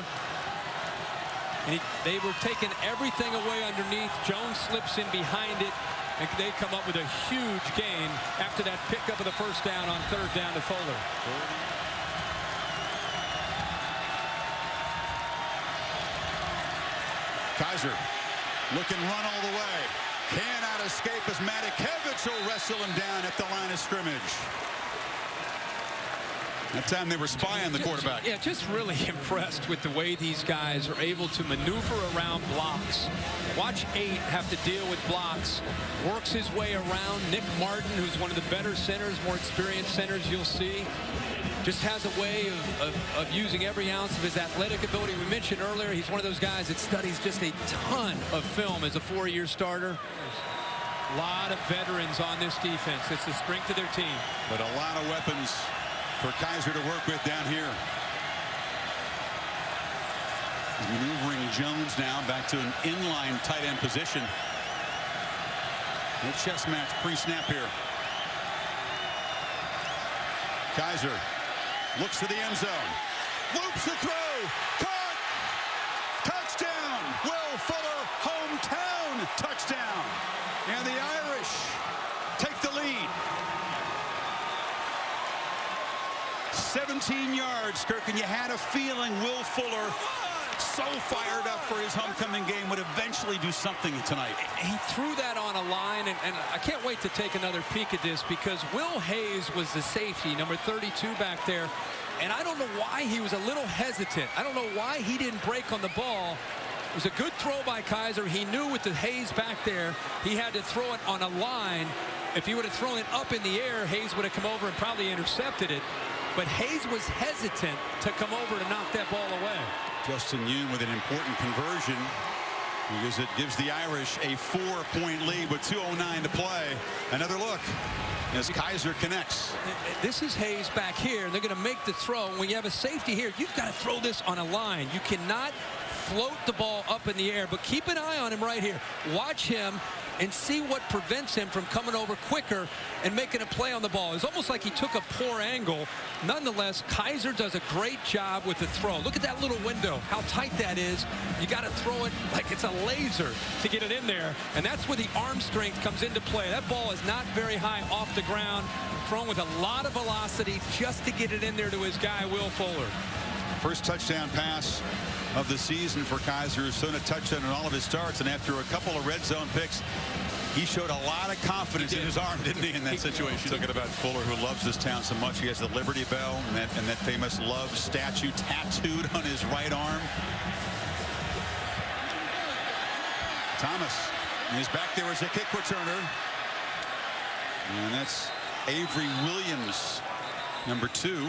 Speaker 6: And they were taking everything away underneath. Jones slips in behind it, and they come up with a huge gain after that pickup of the first down on 3rd down to Fuller.
Speaker 1: Kizer looking run all the way. Cannot escape as Matakevich will wrestle him down at the line of scrimmage. That time they were spying the quarterback.
Speaker 6: Yeah, just really impressed with the way these guys are able to maneuver around blocks. Watch 8 have to deal with blocks. Works his way around. Nick Martin, who's one of the better centers, more experienced centers you'll see, just has a way of using every ounce of his athletic ability. We mentioned earlier, he's one of those guys that studies just a ton of film as a 4-year starter. A lot of veterans on this defense. It's the strength of their team.
Speaker 1: But a lot of weapons for Kizer to work with down here. Maneuvering Jones now back to an inline tight end position. A chess match pre-snap here. Kizer looks to the end zone. Loops the throw. Caught. Touchdown. Will Fuller, hometown touchdown. And the Irish take the lead. 17 yards, Kirk, and you had a feeling Will Fuller, so fired up for his homecoming game, would eventually do something tonight.
Speaker 6: He threw that on a line, and I can't wait to take another peek at this because Will Hayes was the safety, number 32 back there, and I don't know why he was a little hesitant. I don't know why he didn't break on the ball. It was a good throw by Kizer. He knew with the Hayes back there, he had to throw it on a line. If he would have thrown it up in the air, Hayes would have come over and probably intercepted it. But Hayes was hesitant to come over to knock that ball away.
Speaker 1: Justin Yoon with an important conversion because it gives the Irish a 4-point lead with 2:09 to play. Another look as Kizer connects.
Speaker 6: This is Hayes back here, and they're going to make the throw. When you have a safety here, you've got to throw this on a line. You cannot float the ball up in the air, but keep an eye on him right here. Watch him and see what prevents him from coming over quicker and making a play on the ball. It's almost like he took a poor angle. Nonetheless, Kizer does a great job with the throw. Look at that little window, how tight that is. You got to throw it like it's a laser to get it in there, and that's where the arm strength comes into play. That ball is not very high off the ground, thrown with a lot of velocity just to get it in there to his guy, Will Fuller.
Speaker 1: First touchdown pass of the season for Kizer. He's thrown a touchdown in all of his starts, and after a couple of red zone picks, he showed a lot of confidence in his arm, didn't he, in that situation? Talking about Fuller, who loves this town so much. He has the Liberty Bell and that famous love statue tattooed on his right arm. Thomas is back there as a kick returner. And that's Avery Williams, number 2,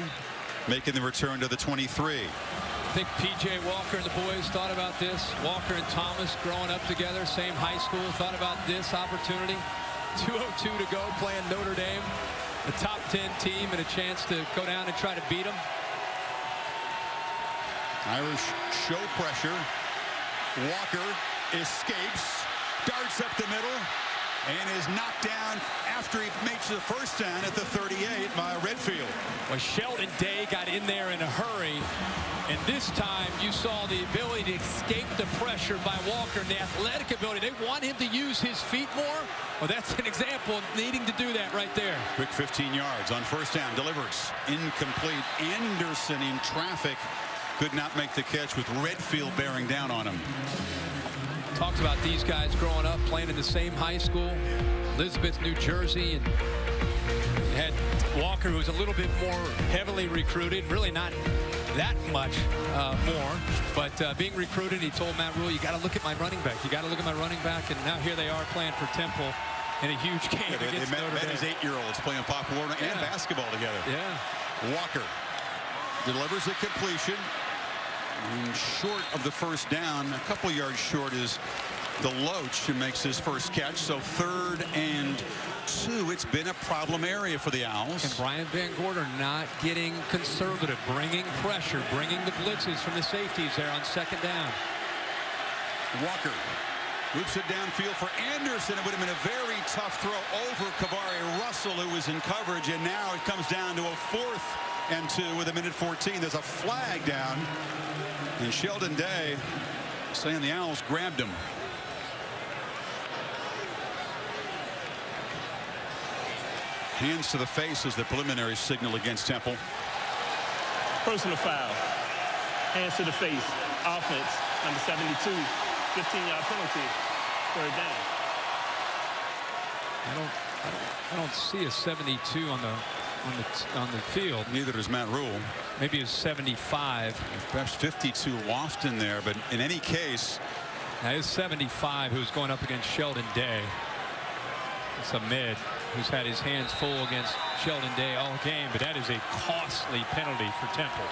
Speaker 1: making the return to the 23.
Speaker 6: I think P.J. Walker and the boys thought about this. Walker and Thomas growing up together, same high school, thought about this opportunity. 2:02 to go, playing Notre Dame, the top 10 team, and a chance to go down and try to beat them.
Speaker 1: Irish show pressure. Walker escapes, darts up the middle, and is knocked down after he makes the first down at the 38 by Redfield.
Speaker 6: Well, Sheldon Day got in there in a hurry, and this time you saw the ability to escape the pressure by Walker and the athletic ability. They want him to use his feet more. Well, that's an example of needing to do that right there.
Speaker 1: Quick 15 yards on first down, delivers. Incomplete. Anderson in traffic could not make the catch with Redfield bearing down on him.
Speaker 6: Talked about these guys growing up, playing in the same high school, Elizabeth, New Jersey, and had Walker, who was a little bit more heavily recruited, really not that much more, but being recruited, he told Matt Rule, you got to look at my running back. You got to look at my running back, and now here they are playing for Temple in a huge game against Notre Dame.
Speaker 1: His 8-year-olds playing Pop Warner and basketball together.
Speaker 6: Yeah.
Speaker 1: Walker delivers a completion. And short of the first down, a couple yards short is the Loach, who makes his first catch. So 3rd and 2. It's been a problem area for the Owls.
Speaker 6: And Brian Van Gorder not getting conservative, bringing pressure, bringing the blitzes from the safeties there on 2nd down.
Speaker 1: Walker loops it downfield for Anderson. It would have been a very tough throw over Kavari Russell, who was in coverage, and now it comes down to a 4th and 2 with 1:14. There's a flag down, and Sheldon Day saying the Owls grabbed him. Hands to the face is the preliminary signal against Temple.
Speaker 5: Personal foul. Hands to the face. Offense. Number 72. 15-yard penalty. 3rd down.
Speaker 6: I don't see a 72 on the on the field.
Speaker 1: Neither is Matt Rule.
Speaker 6: Maybe it's 75.
Speaker 1: Perhaps 52 Lofton there, but in any case,
Speaker 6: Now it's 75 who's going up against Sheldon Day. It's a mid who's had his hands full against Sheldon Day all game, but that is a costly penalty for Temple.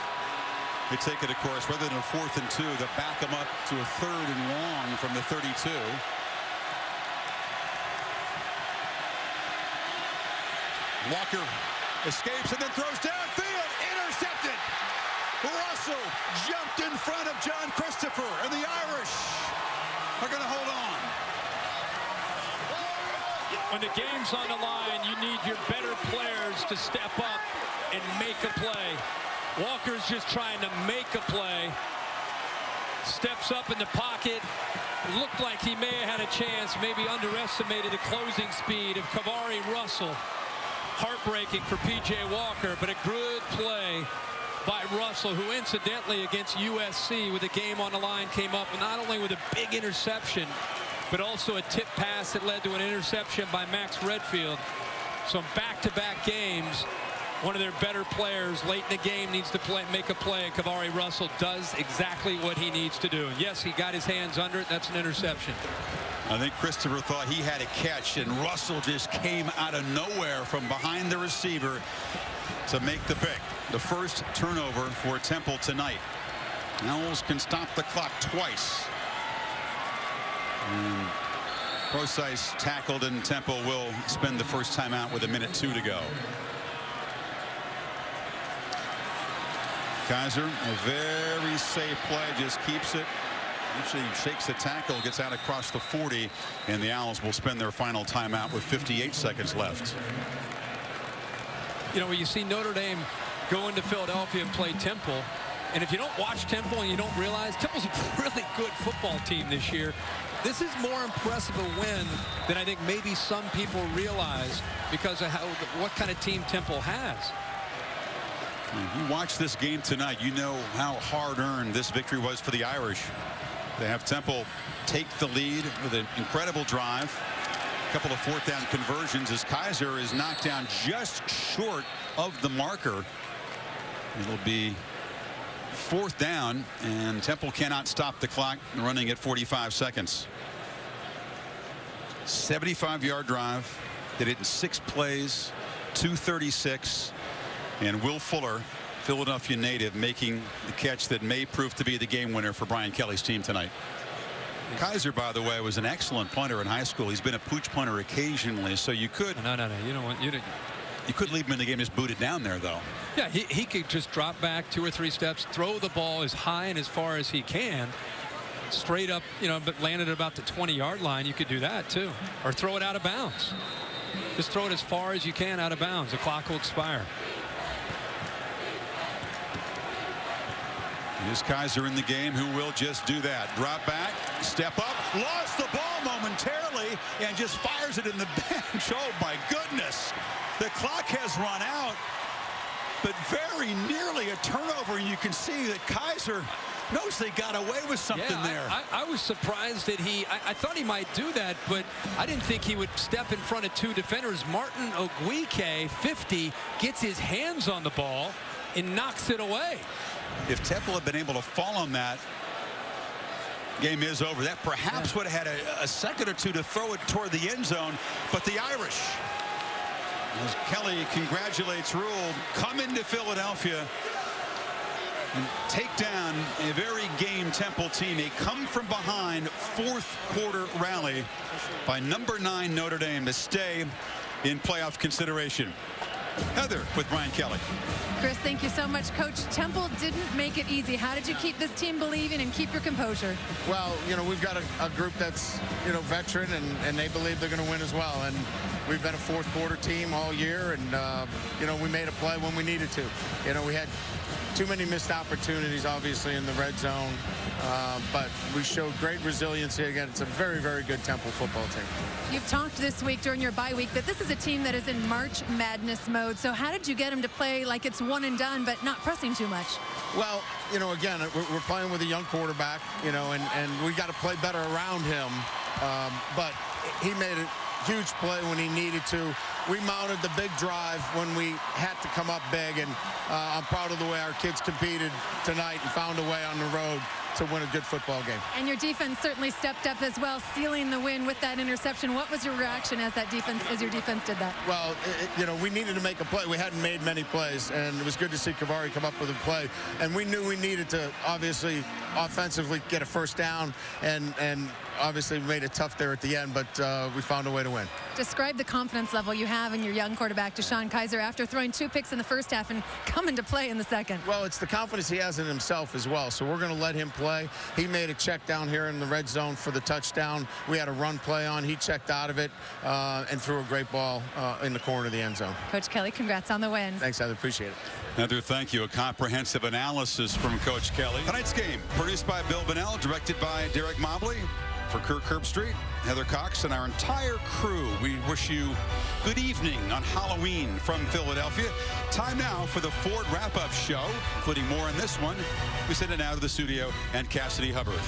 Speaker 1: they take it, of course, rather than a 4th and 2, they back them up to a 3rd and long from the 32. Walker escapes and then throws downfield. Intercepted. Russell jumped in front of John Christopher, and the Irish are going to hold on.
Speaker 6: When the game's on the line, you need your better players to step up and make a play. Walker's just trying to make a play. Steps up in the pocket. Looked like he may have had a chance, maybe underestimated the closing speed of Kavari Russell. Heartbreaking for P.J. Walker, but a good play by Russell, who incidentally against USC with a game on the line came up not only with a big interception, but also a tip pass that led to an interception by Max Redfield. So in back-to-back games, one of their better players late in the game needs to make a play, and Kavari Russell does exactly what he needs to do. Yes, he got his hands under it. That's an interception.
Speaker 1: I think Christopher thought he had a catch, and Russell just came out of nowhere from behind the receiver to make the pick. The first turnover for Temple tonight. Owls can stop the clock twice. And Procise tackled, and Temple will spend the first time out with 1:02 to go. Kizer, a very safe play, just keeps it. Actually shakes the tackle, gets out across the 40, and the Owls will spend their final timeout with 58 seconds left.
Speaker 6: You know, when you see Notre Dame go into Philadelphia and play Temple, and if you don't watch Temple and you don't realize, Temple's a really good football team this year. This is more impressive a win than I think maybe some people realize because of what kind of team Temple has.
Speaker 1: If you watch this game tonight, you know how hard-earned this victory was for the Irish. They have Temple take the lead with an incredible drive. A couple of 4th down conversions as Kizer is knocked down just short of the marker. It'll be 4th down, and Temple cannot stop the clock running at 45 seconds. 75-yard drive. Did it in 6 plays, 236. And Will Fuller, Philadelphia native, making the catch that may prove to be the game winner for Brian Kelly's team tonight. Kizer, by the way, was an excellent punter in high school. He's been a pooch punter occasionally, so you could.
Speaker 6: No. You don't want you to.
Speaker 1: You could leave him in the game just booted down there, though.
Speaker 6: Yeah, he could just drop back 2 or 3 steps, throw the ball as high and as far as he can, straight up, you know, but landed at about the 20-yard line. You could do that too, or throw it out of bounds. Just throw it as far as you can out of bounds. The clock will expire.
Speaker 1: Here's Kizer in the game, who will just do that. Drop back, step up, lost the ball momentarily, and just fires it in the bench. Oh, my goodness. The clock has run out, but very nearly a turnover. And you can see that Kizer knows they got away with something there.
Speaker 6: I was surprised that I thought he might do that, but I didn't think he would step in front of 2 defenders. Martin Oguike, 50, gets his hands on the ball and knocks it away.
Speaker 1: If Temple had been able to fall on that, game is over. That perhaps would have had a second or two to throw it toward the end zone, but the Irish, as Kelly congratulates Rule, come into Philadelphia and take down a very game Temple team. A come from behind 4th quarter rally by number 9 Notre Dame to stay in playoff consideration. Heather with Brian Kelly.
Speaker 3: Chris, thank you so much. Coach, Temple didn't make it easy. How did you keep this team believing and keep your composure?
Speaker 8: Well, you know, we've got a group that's, you know, veteran, and they believe they're going to win as well. And we've been a 4th quarter team all year, and, you know, we made a play when we needed to. You know, we had too many missed opportunities, obviously, in the red zone, but we showed great resiliency again. It's a very, very good Temple football team.
Speaker 3: You've talked this week during your bye week that this is a team that is in March Madness mode. So how did you get them to play like it's one and done, but not pressing too much?
Speaker 8: Well, you know, again, we're playing with a young quarterback, you know, and we got to play better around him. But he made a huge play when he needed to. we mounted the big drive when we had to come up big, and I'm proud of the way our kids competed tonight and found a way on the road to win a good football game.
Speaker 3: And your defense certainly stepped up as well, sealing the win with that interception. What was your reaction as your defense did that?
Speaker 8: Well, you know, we needed to make a play. We hadn't made many plays, and it was good to see Kavari come up with a play. And we knew we needed to obviously offensively get a first down, and obviously made it tough there at the end, but we found a way to win.
Speaker 3: Describe the confidence level you have in your young quarterback, DeShone Kizer, after throwing 2 picks in the first half and coming to play in the second.
Speaker 8: Well, it's the confidence he has in himself as well, so we're going to let him play. He made a check down here in the red zone for the touchdown. We had a run play on. He checked out of it and threw a great ball in the corner of the end zone.
Speaker 3: Coach Kelly, congrats on the win.
Speaker 8: Thanks, Heather. Appreciate it.
Speaker 1: Heather, thank you. A comprehensive analysis from Coach Kelly. Tonight's game, produced by Bill Bonnell, directed by Derek Mobley. For Kirk Herbstreit, Heather Cox, and our entire crew, we wish you good evening on Halloween from Philadelphia. Time now for the Ford Wrap-Up Show, including more on this one. We send it now to the studio and Cassidy Hubbard.